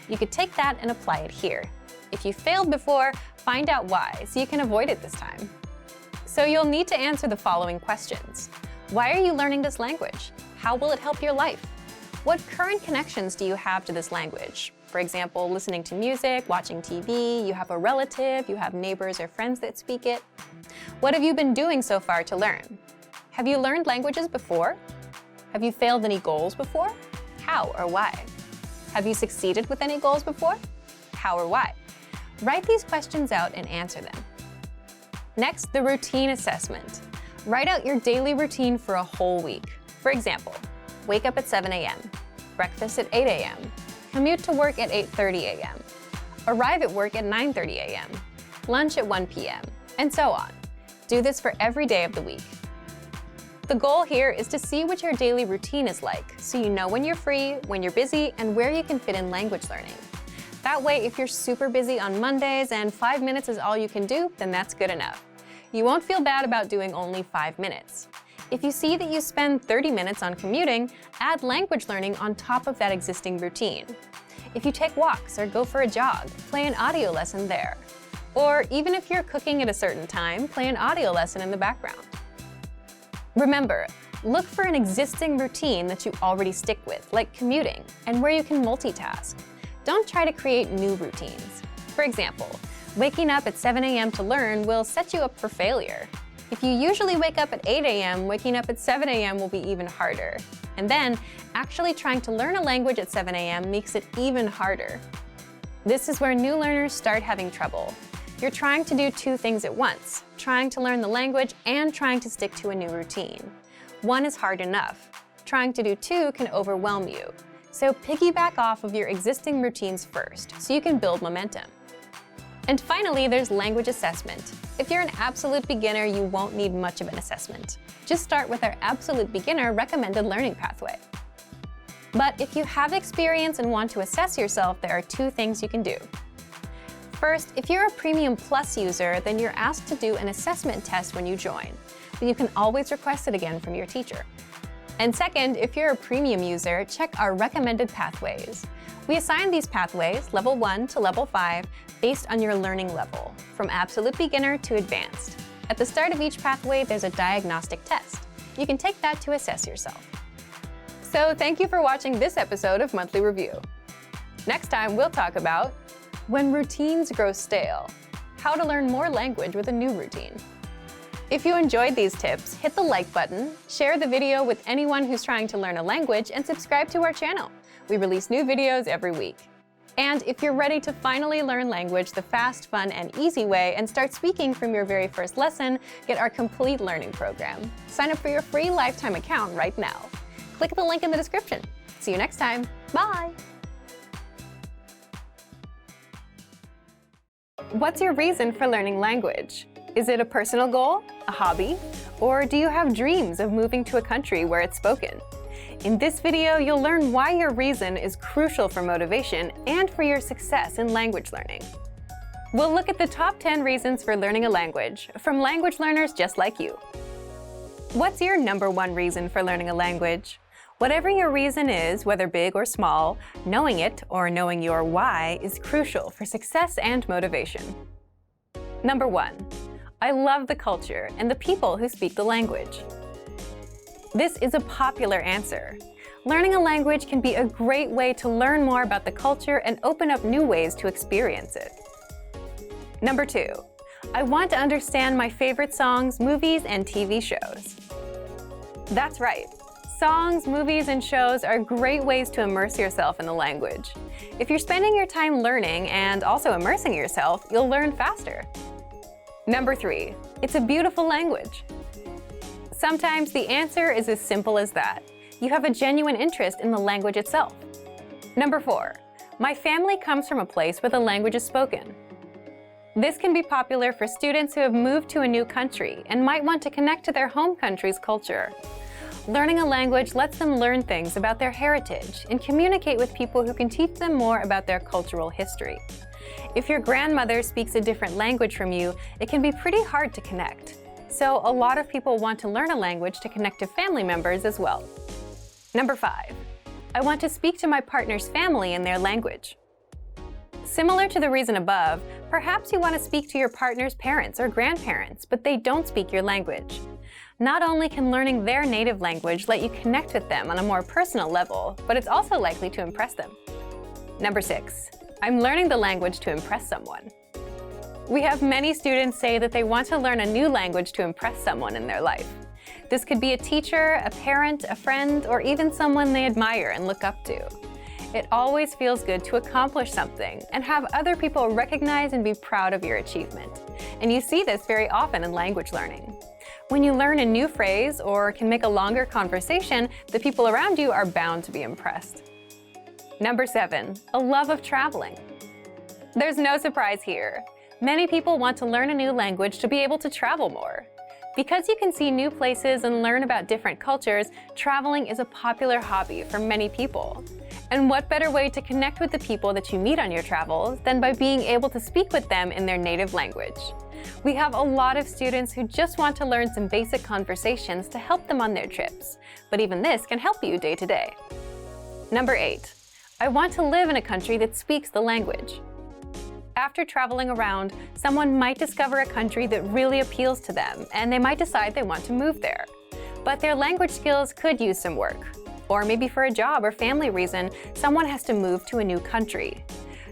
S1: You could take that and apply it here. If you failed before, find out why so you can avoid it this time. So you'll need to answer the following questions. Why are you learning this language? How will it help your life? What current connections do you have to this language? For example, listening to music, watching TV, you have a relative, you have neighbors or friends that speak it. What have you been doing so far to learn? Have you learned languages before? Have you failed any goals before? How or why? Have you succeeded with any goals before? How or why? Write these questions out and answer them. Next, the routine assessment. Write out your daily routine for a whole week. For example, wake up at 7 a.m., breakfast at 8 a.m., commute to work at 8:30 a.m., arrive at work at 9:30 a.m., lunch at 1 p.m., and so on. Do this for every day of the week. The goal here is to see what your daily routine is like, so you know when you're free, when you're busy, and where you can fit in language learning. That way, if you're super busy on Mondays and 5 minutes is all you can do, then that's good enough. You won't feel bad about doing only 5 minutes. If you see that you spend 30 minutes on commuting, add language learning on top of that existing routine. If you take walks or go for a jog, play an audio lesson there. Or even if you're cooking at a certain time, play an audio lesson in the background. Remember, look for an existing routine that you already stick with, like commuting, and where you can multitask. Don't try to create new routines. For example, waking up at 7 a.m. to learn will set you up for failure. If you usually wake up at 8 a.m., waking up at 7 a.m. will be even harder. And then, actually trying to learn a language at 7 a.m. makes it even harder. This is where new learners start having trouble. You're trying to do 2 things at once, trying to learn the language and trying to stick to a new routine. 1 is hard enough. Trying to do 2 can overwhelm you. So piggyback off of your existing routines first, so you can build momentum. And finally, there's language assessment. If you're an absolute beginner, you won't need much of an assessment. Just start with our absolute beginner recommended learning pathway. But if you have experience and want to assess yourself, there are 2 things you can do. First, if you're a Premium Plus user, then you're asked to do an assessment test when you join, but you can always request it again from your teacher. And second, if you're a Premium user, check our recommended pathways. We assign these pathways, level 1 to level 5, based on your learning level, from absolute beginner to advanced. At the start of each pathway, there's a diagnostic test. You can take that to assess yourself. So thank you for watching this episode of Monthly Review. Next time, we'll talk about when routines grow stale, how to learn more language with a new routine. If you enjoyed these tips, hit the like button, share the video with anyone who's trying to learn a language, and subscribe to our channel. We release new videos every week. And if you're ready to finally learn language the fast, fun, and easy way and start speaking from your very first lesson, get our complete learning program. Sign up for your free lifetime account right now. Click the link in the description. See you next time. Bye! What's your reason for learning language? Is it a personal goal, a hobby, or do you have dreams of moving to a country where it's spoken? In this video, you'll learn why your reason is crucial for motivation and for your success in language learning. We'll look at the top 10 reasons for learning a language from language learners just like you. What's your number 1 reason for learning a language? Whatever your reason is, whether big or small, knowing it or knowing your why is crucial for success and motivation. Number 1. I love the culture and the people who speak the language. This is a popular answer. Learning a language can be a great way to learn more about the culture and open up new ways to experience it. Number 2. I want to understand my favorite songs, movies, and TV shows. That's right. Songs, movies, and shows are great ways to immerse yourself in the language. If you're spending your time learning and also immersing yourself, you'll learn faster. Number 3. It's a beautiful language. Sometimes the answer is as simple as that. You have a genuine interest in the language itself. Number 4. My family comes from a place where the language is spoken. This can be popular for students who have moved to a new country and might want to connect to their home country's culture. Learning a language lets them learn things about their heritage and communicate with people who can teach them more about their cultural history. If your grandmother speaks a different language from you, it can be pretty hard to connect. So a lot of people want to learn a language to connect to family members as well. Number 5. I want to speak to my partner's family in their language. Similar to the reason above, perhaps you want to speak to your partner's parents or grandparents, but they don't speak your language. Not only can learning their native language let you connect with them on a more personal level, but it's also likely to impress them. Number 6. I'm learning the language to impress someone. We have many students say that they want to learn a new language to impress someone in their life. This could be a teacher, a parent, a friend, or even someone they admire and look up to. It always feels good to accomplish something and have other people recognize and be proud of your achievement. And you see this very often in language learning. When you learn a new phrase or can make a longer conversation, the people around you are bound to be impressed. Number 7, a love of traveling. There's no surprise here. Many people want to learn a new language to be able to travel more. Because you can see new places and learn about different cultures, traveling is a popular hobby for many people. And what better way to connect with the people that you meet on your travels than by being able to speak with them in their native language? We have a lot of students who just want to learn some basic conversations to help them on their trips, but even this can help you day to day. Number 8. I want to live in a country that speaks the language. After traveling around, someone might discover a country that really appeals to them, and they might decide they want to move there. But their language skills could use some work. Or maybe for a job or family reason, someone has to move to a new country.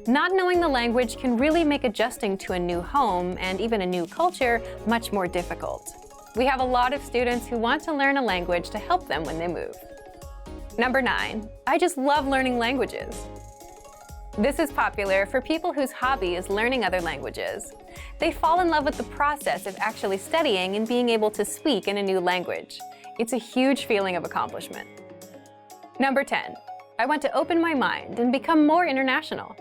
S1: Not knowing the language can really make adjusting to a new home and even a new culture much more difficult. We have a lot of students who want to learn a language to help them when they move. Number 9. I just love learning languages. This is popular for people whose hobby is learning other languages. They fall in love with the process of actually studying and being able to speak in a new language. It's a huge feeling of accomplishment. Number 10. I want to open my mind and become more international.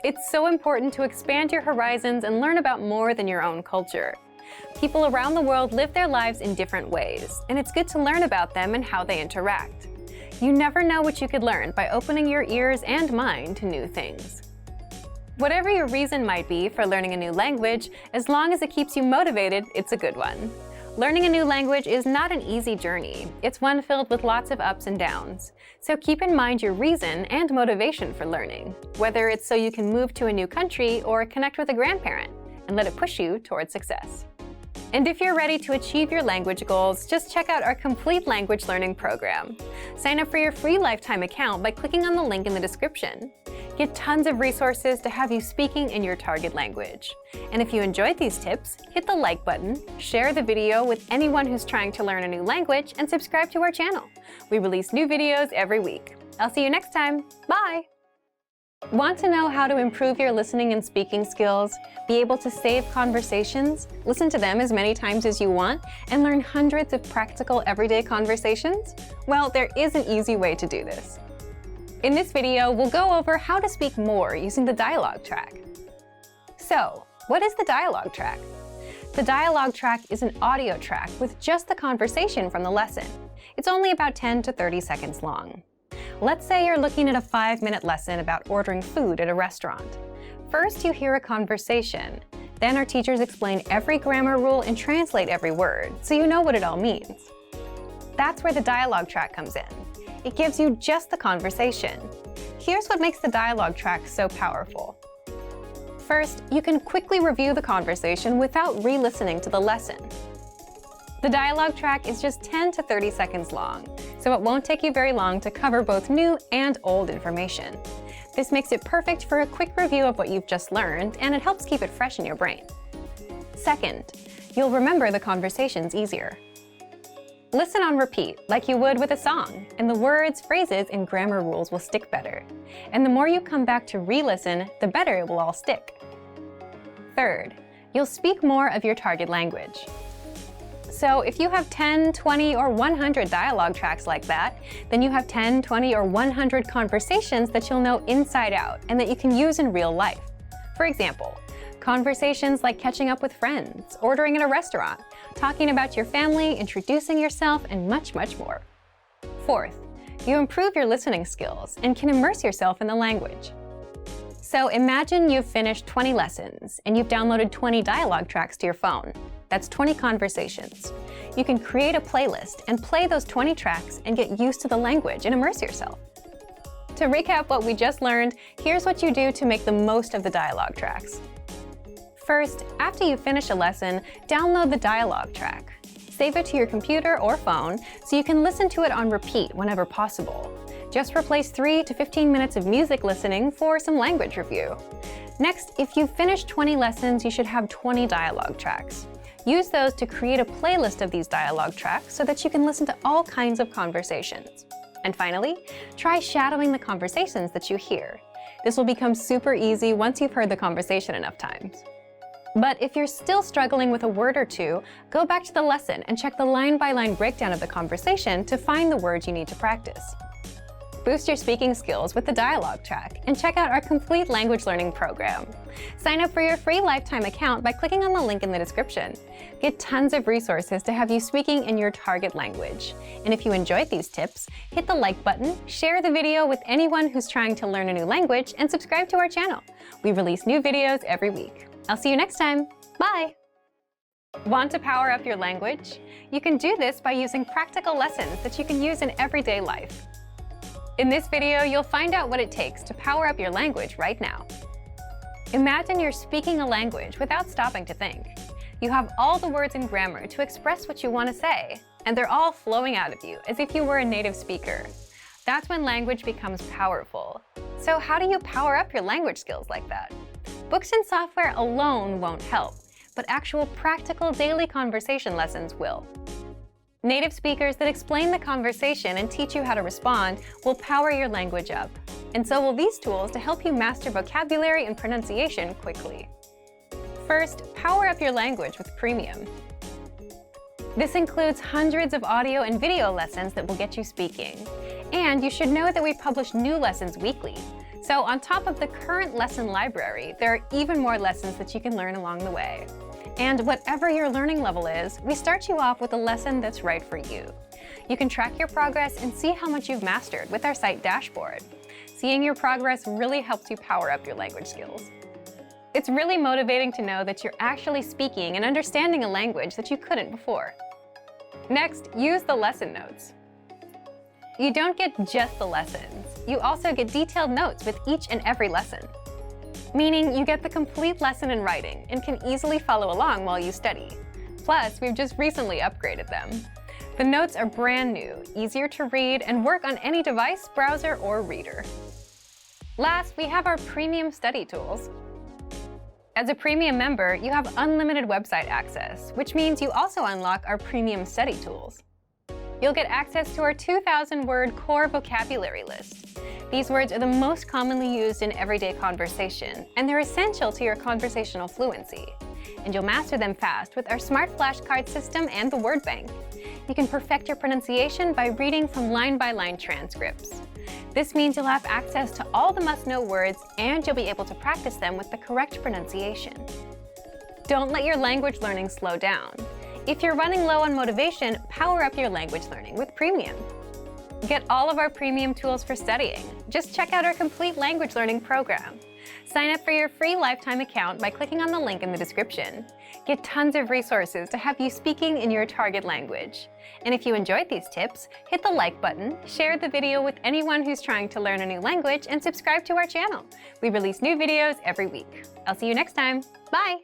S1: It's so important to expand your horizons and learn about more than your own culture. People around the world live their lives in different ways, and it's good to learn about them and how they interact. You never know what you could learn by opening your ears and mind to new things. Whatever your reason might be for learning a new language, as long as it keeps you motivated, it's a good one. Learning a new language is not an easy journey. It's one filled with lots of ups and downs. So keep in mind your reason and motivation for learning, whether it's so you can move to a new country or connect with a grandparent, and let it push you towards success. And if you're ready to achieve your language goals, just check out our complete language learning program. Sign up for your free lifetime account by clicking on the link in the description. Get tons of resources to have you speaking in your target language. And if you enjoyed these tips, hit the like button, share the video with anyone who's trying to learn a new language, and subscribe to our channel. We release new videos every week. I'll see you next time. Bye! Want to know how to improve your listening and speaking skills, be able to save conversations, listen to them as many times as you want, and learn hundreds of practical everyday conversations? Well, there is an easy way to do this. In this video, we'll go over how to speak more using the dialogue track. So, what is the dialogue track? The dialogue track is an audio track with just the conversation from the lesson. It's only about 10 to 30 seconds long. Let's say you're looking at a 5-minute lesson about ordering food at a restaurant. First, you hear a conversation. Then our teachers explain every grammar rule and translate every word, so you know what it all means. That's where the dialogue track comes in. It gives you just the conversation. Here's what makes the dialogue track so powerful. First, you can quickly review the conversation without re-listening to the lesson. The dialogue track is just 10 to 30 seconds long, so it won't take you very long to cover both new and old information. This makes it perfect for a quick review of what you've just learned, and it helps keep it fresh in your brain. Second, you'll remember the conversations easier. Listen on repeat, like you would with a song, and the words, phrases, and grammar rules will stick better. And the more you come back to re-listen, the better it will all stick. Third, you'll speak more of your target language. So if you have 10, 20, or 100 dialogue tracks like that, then you have 10, 20, or 100 conversations that you'll know inside out and that you can use in real life. For example, Conversations like catching up with friends, ordering at a restaurant, talking about your family, introducing yourself, and much, much more. Fourth, you improve your listening skills and can immerse yourself in the language. So imagine you've finished 20 lessons and you've downloaded 20 dialogue tracks to your phone. That's 20 conversations. You can create a playlist and play those 20 tracks and get used to the language and immerse yourself. To recap what we just learned, here's what you do to make the most of the dialogue tracks. First, after you finish a lesson, download the dialogue track. Save it to your computer or phone so you can listen to it on repeat whenever possible. Just replace 3 to 15 minutes of music listening for some language review. Next, if you've finished 20 lessons, you should have 20 dialogue tracks. Use those to create a playlist of these dialogue tracks so that you can listen to all kinds of conversations. And finally, try shadowing the conversations that you hear. This will become super easy once you've heard the conversation enough times. But if you're still struggling with a word or two, go back to the lesson and check the line-by-line breakdown of the conversation to find the words you need to practice. Boost your speaking skills with the dialogue track and check out our complete language learning program. Sign up for your free lifetime account by clicking on the link in the description. Get tons of resources to have you speaking in your target language. And if you enjoyed these tips, hit the like button, share the video with anyone who's trying to learn a new language, and subscribe to our channel. We release new videos every week. I'll see you next time. Bye! Want to power up your language? You can do this by using practical lessons that you can use in everyday life. In this video, you'll find out what it takes to power up your language right now. Imagine you're speaking a language without stopping to think. You have all the words and grammar to express what you want to say, and they're all flowing out of you as if you were a native speaker. That's when language becomes powerful. So how do you power up your language skills like that? Books and software alone won't help, but actual practical daily conversation lessons will. Native speakers that explain the conversation and teach you how to respond will power your language up. And so will these tools to help you master vocabulary and pronunciation quickly. First, power up your language with Premium. This includes hundreds of audio and video lessons that will get you speaking. And you should know that we publish new lessons weekly. So on top of the current lesson library, there are even more lessons that you can learn along the way. And whatever your learning level is, we start you off with a lesson that's right for you. You can track your progress and see how much you've mastered with our site dashboard. Seeing your progress really helps you power up your language skills. It's really motivating to know that you're actually speaking and understanding a language that you couldn't before. Next, use the lesson notes. You don't get just the lessons. You also get detailed notes with each and every lesson. Meaning you get the complete lesson in writing and can easily follow along while you study. Plus, we've just recently upgraded them. The notes are brand new, easier to read, and work on any device, browser, or reader. Last, we have our premium study tools. As a premium member, you have unlimited website access, which means you also unlock our premium study tools. You'll get access to our 2,000-word core vocabulary list. These words are the most commonly used in everyday conversation, and they're essential to your conversational fluency. And you'll master them fast with our smart flashcard system and the word bank. You can perfect your pronunciation by reading from line-by-line transcripts. This means you'll have access to all the must-know words, and you'll be able to practice them with the correct pronunciation. Don't let your language learning slow down. If you're running low on motivation, power up your language learning with Premium. Get all of our premium tools for studying. Just check out our complete language learning program. Sign up for your free lifetime account by clicking on the link in the description. Get tons of resources to have you speaking in your target language. And if you enjoyed these tips, hit the like button, share the video with anyone who's trying to learn a new language, and subscribe to our channel. We release new videos every week. I'll see you next time. Bye!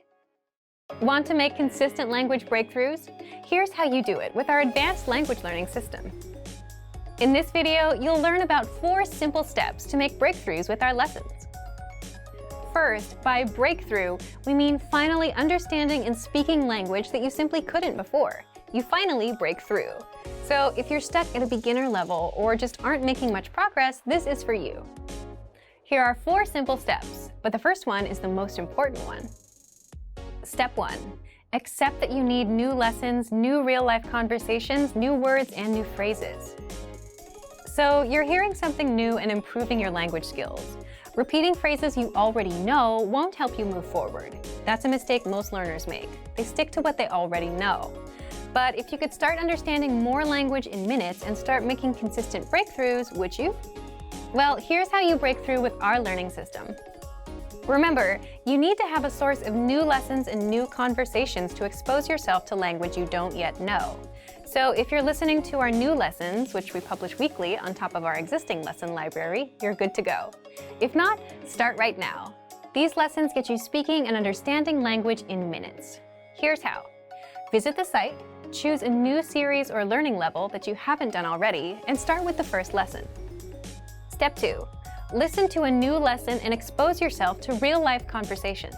S1: Want to make consistent language breakthroughs? Here's how you do it with our advanced language learning system. In this video, you'll learn about 4 simple steps to make breakthroughs with our lessons. First, by breakthrough, we mean finally understanding and speaking language that you simply couldn't before. You finally break through. So if you're stuck at a beginner level or just aren't making much progress, this is for you. Here are 4 simple steps, but the first one is the most important one. Step 1. Accept that you need new lessons, new real-life conversations, new words, and new phrases. So you're hearing something new and improving your language skills. Repeating phrases you already know won't help you move forward. That's a mistake most learners make. They stick to what they already know. But if you could start understanding more language in minutes and start making consistent breakthroughs, would you? Well, here's how you break through with our learning system. Remember, you need to have a source of new lessons and new conversations to expose yourself to language you don't yet know. So if you're listening to our new lessons, which we publish weekly on top of our existing lesson library, you're good to go. If not, start right now. These lessons get you speaking and understanding language in minutes. Here's how. Visit the site, choose a new series or learning level that you haven't done already, and start with the first lesson. Step 2. Listen to a new lesson and expose yourself to real-life conversations.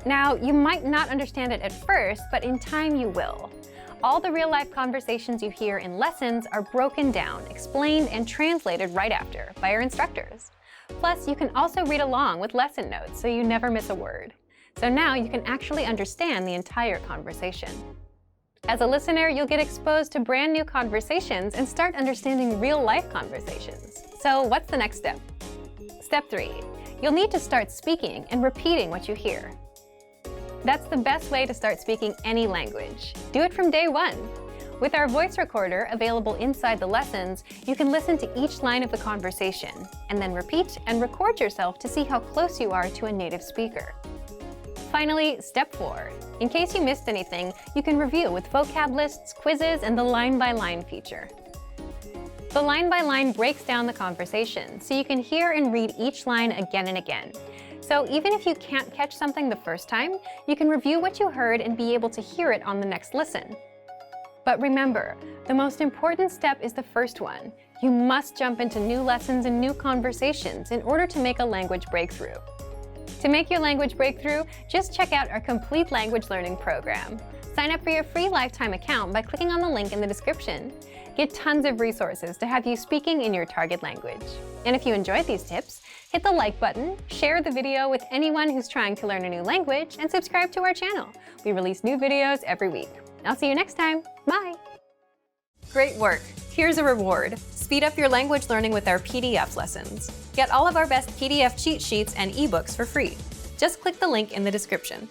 S1: Now, you might not understand it at first, but in time you will. All the real-life conversations you hear in lessons are broken down, explained, and translated right after by our instructors. Plus, you can also read along with lesson notes so you never miss a word. So now you can actually understand the entire conversation. As a listener, you'll get exposed to brand new conversations and start understanding real-life conversations. So what's the next step? Step 3. You'll need to start speaking and repeating what you hear. That's the best way to start speaking any language. Do it from day one. With our voice recorder available inside the lessons, you can listen to each line of the conversation and then repeat and record yourself to see how close you are to a native speaker. Finally, step 4. In case you missed anything, you can review with vocab lists, quizzes, and the line-by-line feature. The line-by-line breaks down the conversation, so you can hear and read each line again and again. So even if you can't catch something the first time, you can review what you heard and be able to hear it on the next listen. But remember, the most important step is the first one. You must jump into new lessons and new conversations in order to make a language breakthrough. To make your language breakthrough, just check out our complete language learning program. Sign up for your free lifetime account by clicking on the link in the description. Get tons of resources to have you speaking in your target language. And if you enjoyed these tips, hit the like button, share the video with anyone who's trying to learn a new language, and subscribe to our channel. We release new videos every week. I'll see you next time. Bye! Great work! Here's a reward. Speed up your language learning with our PDF lessons. Get all of our best PDF cheat sheets and ebooks for free. Just click the link in the description.